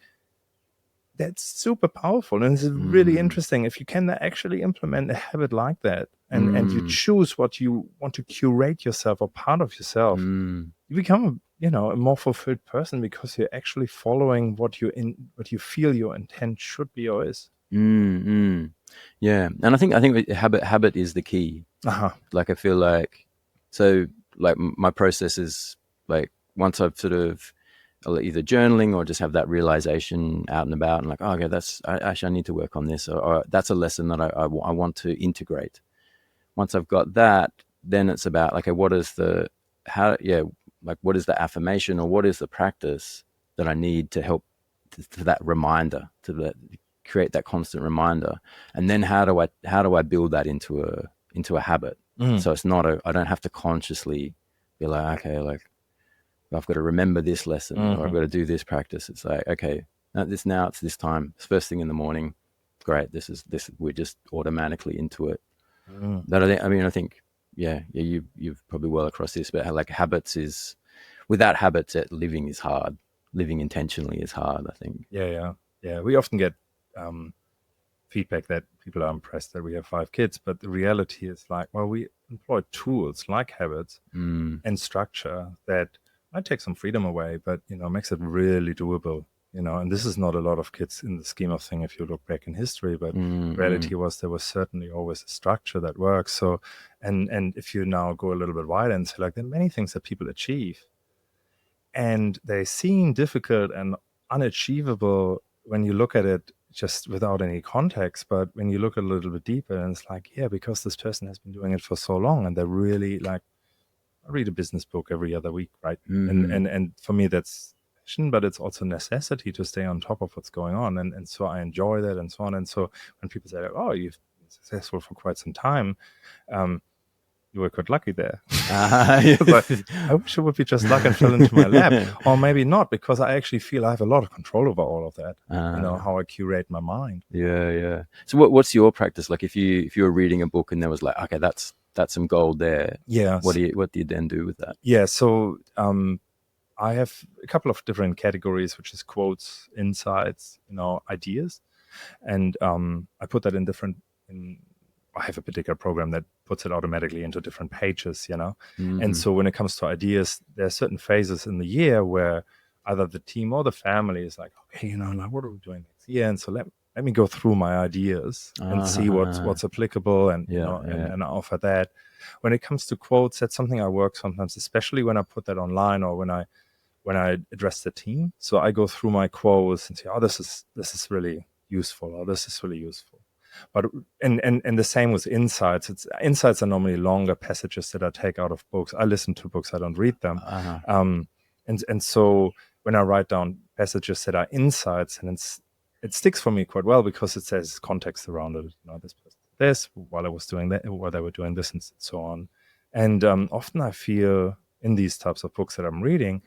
that's super powerful, and it's really interesting if you can actually implement a habit like that, and you choose what you want to curate yourself or part of yourself. You become a more fulfilled person, because you're actually following what you feel your intent should be or is. Yeah, and I think habit is the key. Like I feel like, so like my process is like, once I've sort of either journaling or just have that realization out and about, and like, oh, okay, I need to work on this, or that's a lesson that I want to integrate. Once I've got that, then it's about, okay, what is the affirmation, or what is the practice that I need to help to that reminder, create that constant reminder, and then how do I build that into a habit? So it's not I don't have to consciously be like, okay, like, I've got to remember this lesson, or I've got to do this practice. It's like, okay, it's this time. It's first thing in the morning. Great. This. We're just automatically into it. But I think, you've probably well across this, but like without habits, living is hard. Living intentionally is hard, I think. Yeah. We often get feedback that people are impressed that we have 5 kids, but the reality is like, well, we employ tools like habits and structure that might take some freedom away, but makes it really doable. And this is not a lot of kids in the scheme of things if you look back in history, but reality was there was certainly always a structure that works. So, and if you now go a little bit wider and say, like, there are many things that people achieve, and they seem difficult and unachievable when you look at it just without any context. But when you look a little bit deeper, and it's like, yeah, because this person has been doing it for so long, and they're really like, I read a business book every other week, right? And for me, that's passion, but it's also necessity to stay on top of what's going on. And so I enjoy that and so on. And so when people say, oh, you've been successful for quite some time, you were quite lucky there. But I wish it would be just luck and fell into my lap. Or maybe not, because I actually feel I have a lot of control over all of that. How I curate my mind. Yeah. So what's your practice like? If you were reading a book and there was like, okay, that's some gold there. Yeah. What do you then do with that? Yeah. So I have a couple of different categories, which is quotes, insights, ideas. And I put that I have a particular program that puts it automatically into different pages, And so when it comes to ideas, there are certain phases in the year where either the team or the family is like, okay, like, what are we doing next year? And so let me go through my ideas and see what's applicable and, and offer that. When it comes to quotes, that's something I work sometimes, especially when I put that online or when I address the team. So I go through my quotes and say, oh, this is really useful, or this is really useful. But and the same with insights. Insights are normally longer passages that I take out of books. I listen to books, I don't read them. And so when I write down passages that are insights, and it sticks for me quite well because it says context around it. This person did this while I was doing that, while they were doing this, and so on. And often I feel in these types of books that I'm reading,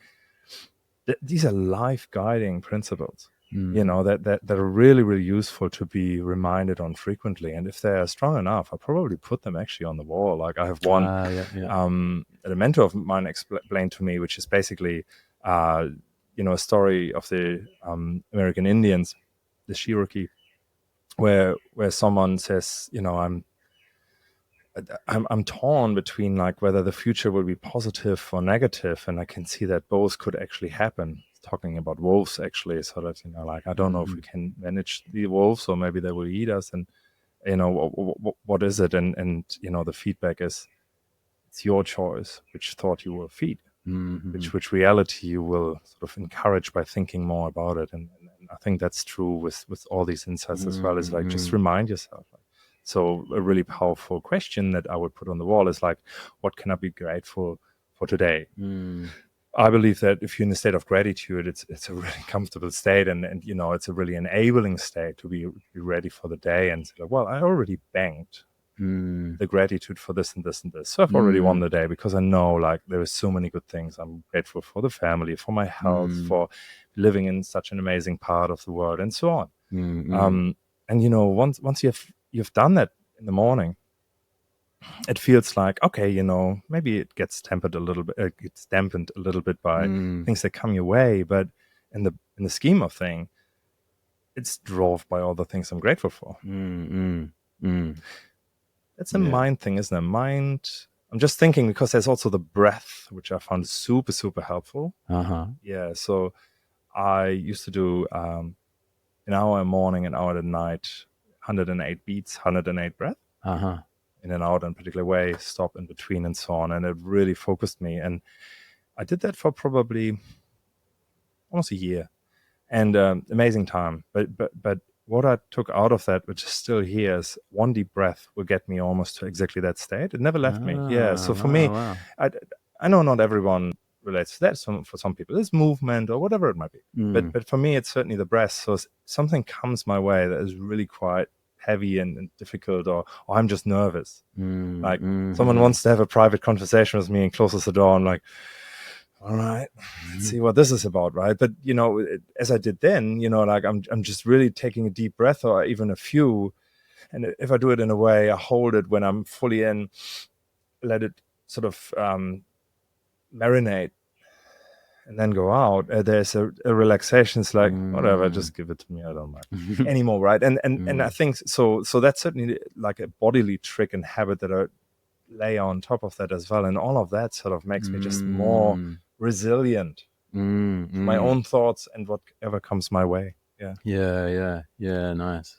these are life guiding principles. That are really, really useful to be reminded on frequently. And if they are strong enough, I probably put them actually on the wall. Like I have one that a mentor of mine explained to me, which is basically, a story of the American Indians, the Cherokee, where someone says, I'm torn between like whether the future will be positive or negative, and I can see that both could actually happen. Talking about wolves, actually, so that like I don't know if we can manage the wolves, or maybe they will eat us, and what is it? And the feedback is it's your choice which thought you will feed, which reality you will sort of encourage by thinking more about it. And I think that's true with all these insights as well. Is like just remind yourself. So a really powerful question that I would put on the wall is like, what can I be grateful for today? I believe that if you're in a state of gratitude, it's a really comfortable state, and it's a really enabling state to be ready for the day and say, like, well, I already banked the gratitude for this and this and this. So I've already won the day because I know like there is so many good things. I'm grateful for the family, for my health, for living in such an amazing part of the world, and so on. And once you've done that in the morning, it feels like, okay, maybe it gets dampened a little bit by things that come your way, but in the scheme of things, it's drove by all the things I'm grateful for. It's a mind thing, isn't it? Mind. I'm just thinking because there's also the breath, which I found super, super helpful. Yeah. So I used to do an hour in the morning, an hour at night, 108 beats, 108 breath. In and out in a particular way, stop in between and so on. And it really focused me. And I did that for probably almost a year, and amazing time. But what I took out of that, which is still here, is one deep breath will get me almost to exactly that state. It never left me. Yeah. So for me, I know not everyone relates to that. For some people, it's movement or whatever it might be. But for me, it's certainly the breath. So something comes my way that is really quite heavy and difficult, or I'm just nervous. Someone wants to have a private conversation with me and closes the door. I'm like, all right, let's see what this is about, right? But as I did then, like I'm just really taking a deep breath, or even a few, and if I do it in a way, I hold it when I'm fully in, let it sort of marinate, and then go out, there's a relaxation. It's like, whatever, just give it to me. I don't mind anymore, right? And I think so that's certainly like a bodily trick and habit that I lay on top of that as well. And all of that sort of makes me just more resilient to my own thoughts and whatever comes my way. Yeah. Nice.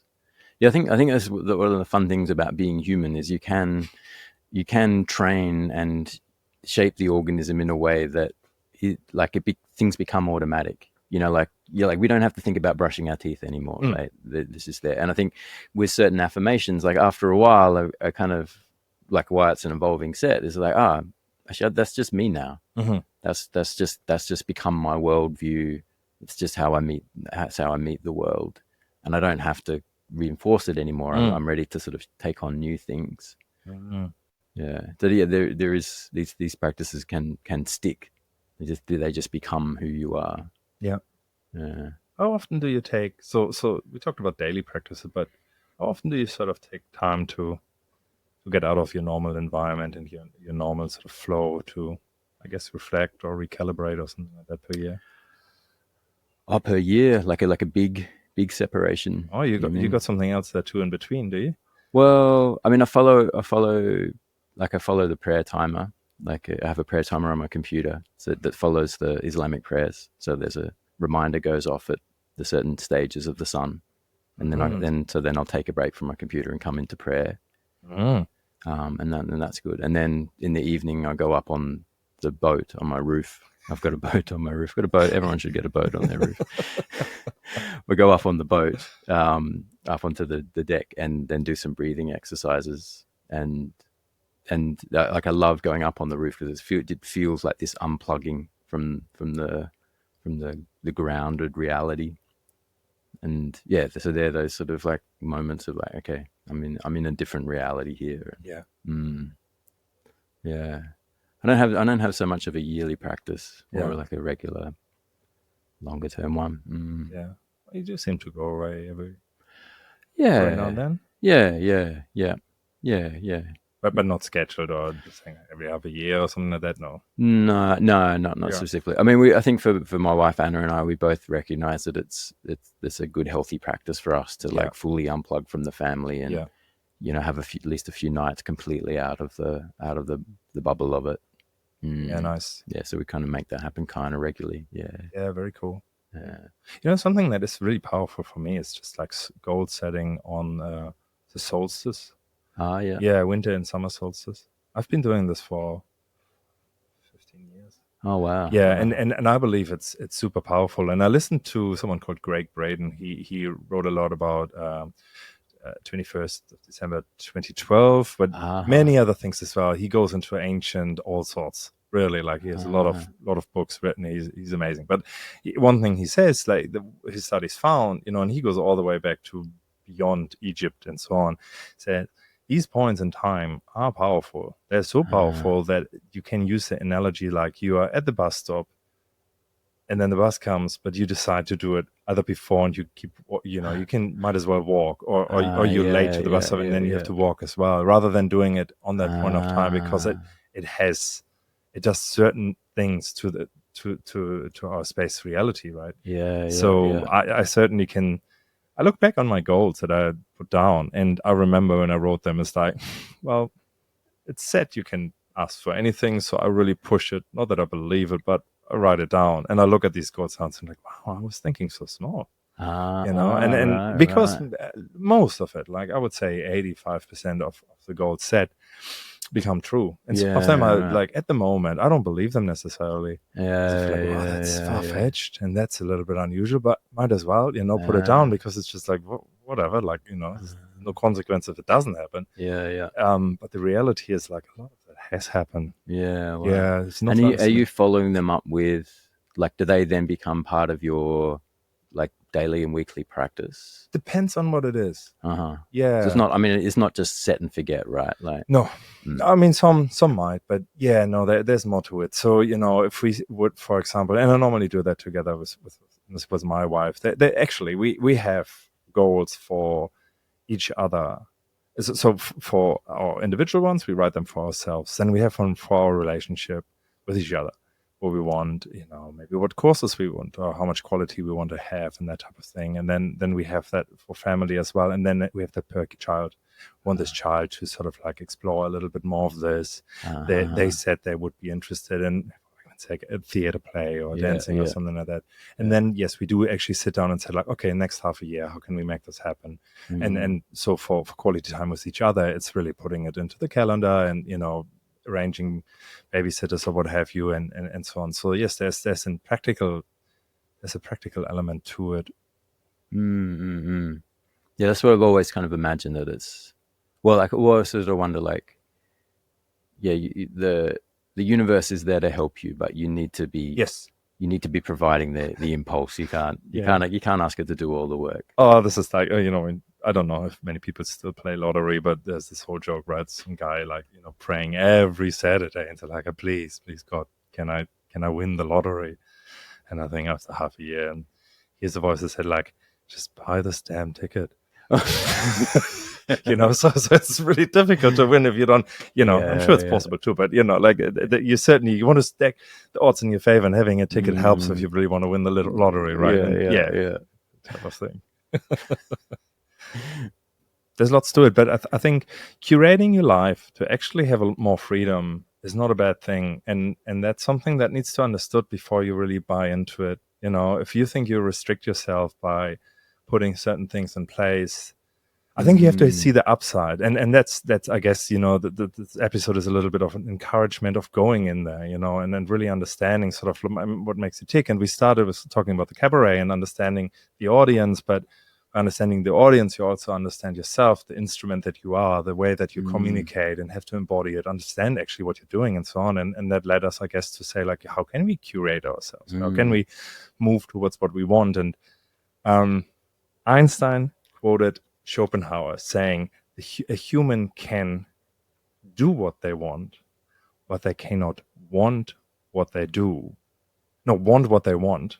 Yeah, I think that's one of the fun things about being human is you can train and shape the organism in a way that things become automatic. Like we don't have to think about brushing our teeth anymore. Right? This is there. And I think with certain affirmations, like after a while, I kind of like why it's an evolving set is like, actually that's just me now. That's just become my worldview. It's just that's how I meet the world, and I don't have to reinforce it anymore. I'm ready to sort of take on new things. Yeah. So yeah, there is these practices can stick. They just become who you are. Yeah. How often do you take? So we talked about daily practices, but how often do you sort of take time to get out of your normal environment and your normal sort of flow to, I guess, reflect or recalibrate or something like that per year? Per year, like a big separation. Oh, you got something else there too in between, do you? Well, I mean, I follow the prayer timer. Like I have a prayer timer on my computer that follows the Islamic prayers. So there's a reminder goes off at the certain stages of the sun, and then I'll take a break from my computer and come into prayer. And that's good. And then in the evening, I go up on the boat on my roof. I've got a boat on my roof. Got a boat. Everyone should get a boat on their roof. We go up on the boat, up onto the deck, and then do some breathing exercises. And like I love going up on the roof because it feels like this unplugging from the grounded reality. And yeah, so they're those sort of like moments of like, okay, I'm in a different reality here. Yeah. Yeah. I don't have so much of a yearly practice or like a regular longer term one. Yeah. You do seem to go away every now and then. Yeah. But not scheduled or just every other year or something like that. No, not specifically. I mean, I think for my wife Anna and I, we both recognize that it's a good healthy practice for us to like fully unplug from the family and have at least a few nights completely out of the bubble of it. Yeah, nice. Yeah, so we kind of make that happen kind of regularly. Yeah, very cool. Yeah. Something that is really powerful for me is just like goal setting on the solstice. Yeah, winter and summer solstice. I've been doing this for 15 years. Oh wow. Yeah, wow. And I believe it's super powerful. And I listened to someone called Greg Braden. He wrote a lot about 21st of December 2012, but many other things as well. He goes into ancient all sorts. Really, like he has a lot of books written. He's amazing. But one thing he says, like his studies found, and he goes all the way back to beyond Egypt and so on, said these points in time are powerful. They're so powerful that you can use the analogy like you are at the bus stop and then the bus comes, but you decide to do it either before and you keep, you might as well walk or you're late to the bus stop and then you have to walk as well, rather than doing it on that point of time, because it does certain things to our space reality, right? I certainly can. I look back on my goals that I put down, and I remember when I wrote them, it's like, well, it's said you can ask for anything, so I really push it. Not that I believe it, but I write it down, and I look at these goals and I'm like, wow, I was thinking so small, because most of it, like I would say 85% of the goals set become true, and some of them are like at the moment I don't believe them necessarily. That's far-fetched and that's a little bit unusual, but might as well put it down, because it's just like whatever, like there's no consequence if it doesn't happen. But the reality is like a lot of that has happened. It's not. And are you following them up with, like, do they then become part of your like daily and weekly practice? Depends on what it is. So it's not just set and forget, right? Like, no. I mean, some might, but there's more to it. So if we would, for example, and I normally do that together with my wife, they actually we have goals for each other. So for our individual ones, we write them for ourselves. Then we have one for our relationship with each other. what we want, maybe what courses we want or how much quality we want to have and that type of thing. And then we have that for family as well. And then we have that per child. We want this child to sort of like explore a little bit more of this. They said they would be interested in, say, a theater play or dancing or something like that. And then, yes, we do actually sit down and say like, okay, next half a year, how can we make this happen? And so for quality time with each other, it's really putting it into the calendar and, arranging babysitters or what have you and so on. So yes, there's a practical element to it. Yeah, that's what I've always kind of imagined that it's, well, I sort of wonder like, the universe is there to help you, but you need to be providing the impulse. You can't ask it to do all the work. Oh, this is like, I don't know if many people still play lottery, but there's this whole joke, right? Some guy like, praying every Saturday and like, please God, can I win the lottery? And I think after half a year, and here's a voice that said like, just buy this damn ticket. So it's really difficult to win if you don't, I'm sure it's possible too, but you certainly, you want to stack the odds in your favor, and having a ticket helps if you really want to win the lottery, right? Type of thing. There's lots to it, but I think curating your life to actually have more freedom is not a bad thing, and that's something that needs to be understood before you really buy into it. If you think you restrict yourself by putting certain things in place, I think you have to see the upside, and that's I guess this episode is a little bit of an encouragement of going in there, and then really understanding sort of what makes you tick. And we started with talking about the cabaret and understanding the audience, but understanding the audience, you also understand yourself, the instrument that you are, the way that you communicate, and have to embody it, understand actually what you're doing, and so on. And that led us, I guess, to say like, how can we curate ourselves? How can we move towards what we want? And Einstein quoted Schopenhauer saying, a human can do what they want, but they cannot want what they do. No, want what they want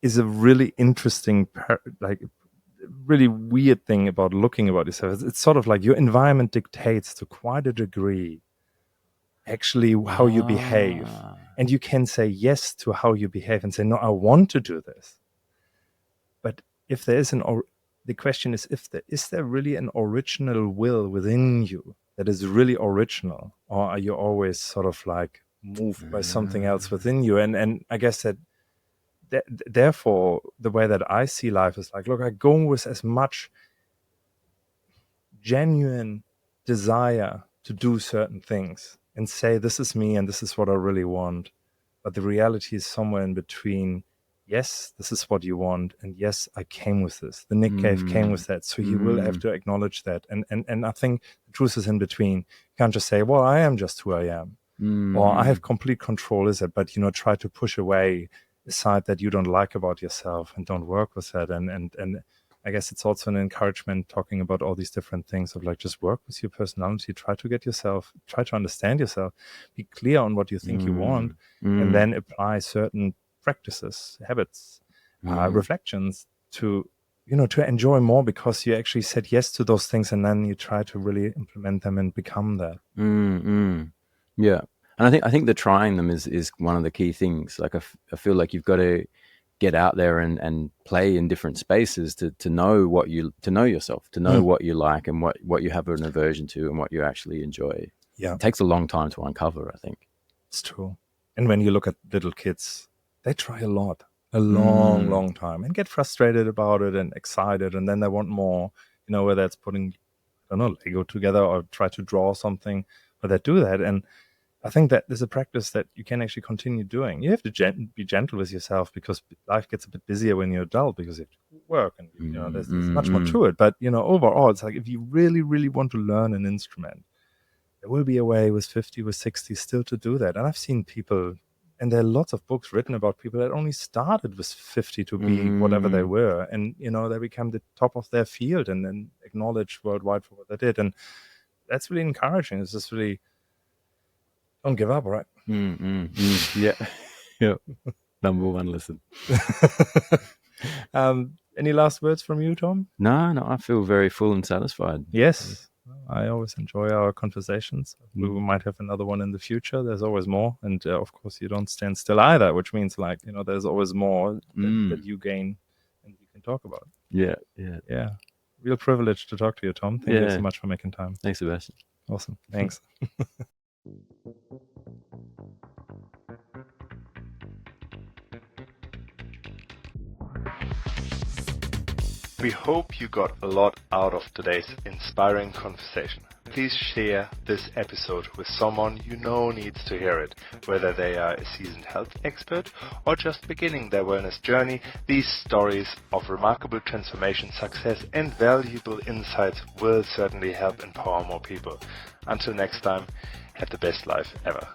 is a really interesting, really weird thing about looking about yourself. It's sort of like your environment dictates to quite a degree actually how you behave. And you can say yes to how you behave and say, no, I want to do this. But if there is the question is, is there really an original will within you that is really original, or are you always sort of like moved by something else within you? And I guess that therefore, the way that I see life is like, look, I go with as much genuine desire to do certain things and say, this is me and this is what I really want. But the reality is somewhere in between. Yes, this is what you want, and yes, I came with this. The Nick Cave came with that, so you will have to acknowledge that. And I think the truth is in between. You can't just say, well, I am just who I am, or I have complete control, is it? But try to push away the side that you don't like about yourself and don't work with that. And I guess it's also an encouragement talking about all these different things of like, just work with your personality, try to understand yourself, be clear on what you think you want, and then apply certain practices, habits, reflections to enjoy more, because you actually said yes to those things, and then you try to really implement them and become that. Yeah, and I think the trying them is one of the key things. Like I feel like you've got to get out there and play in different spaces to know yourself, to know what you like and what you have an aversion to and what you actually enjoy. Yeah, it takes a long time to uncover, I think. It's true. And when you look at little kids, they try a long time, and get frustrated about it and excited, and then they want more, whether it's putting, Lego together or try to draw something, but they do that. And I think that there's a practice that you can actually continue doing. You have to be gentle with yourself, because life gets a bit busier when you're adult, because you have to work, and there's much more to it. But overall, it's like, if you really, really want to learn an instrument, there will be a way with 50, with 60 still to do that. And I've seen people, and there are lots of books written about people that only started with 50 to be whatever they were. And, they become the top of their field and then acknowledged worldwide for what they did. And that's really encouraging. It's just really, don't give up, right? Yeah. Yeah. Number one lesson. Any last words from you, Tom? No, I feel very full and satisfied. Yes. I always enjoy our conversations. We might have another one in the future. There's always more. And of course, you don't stand still either, which means like, there's always more that you gain and we can talk about. Yeah. Real privilege to talk to you, Tom. Thank you so much for making time. Thanks, Sebastian. Awesome. Thanks. We hope you got a lot out of today's inspiring conversation. Please share this episode with someone you know needs to hear it. Whether they are a seasoned health expert or just beginning their wellness journey, these stories of remarkable transformation, success, and valuable insights will certainly help empower more people. Until next time, have the best life ever.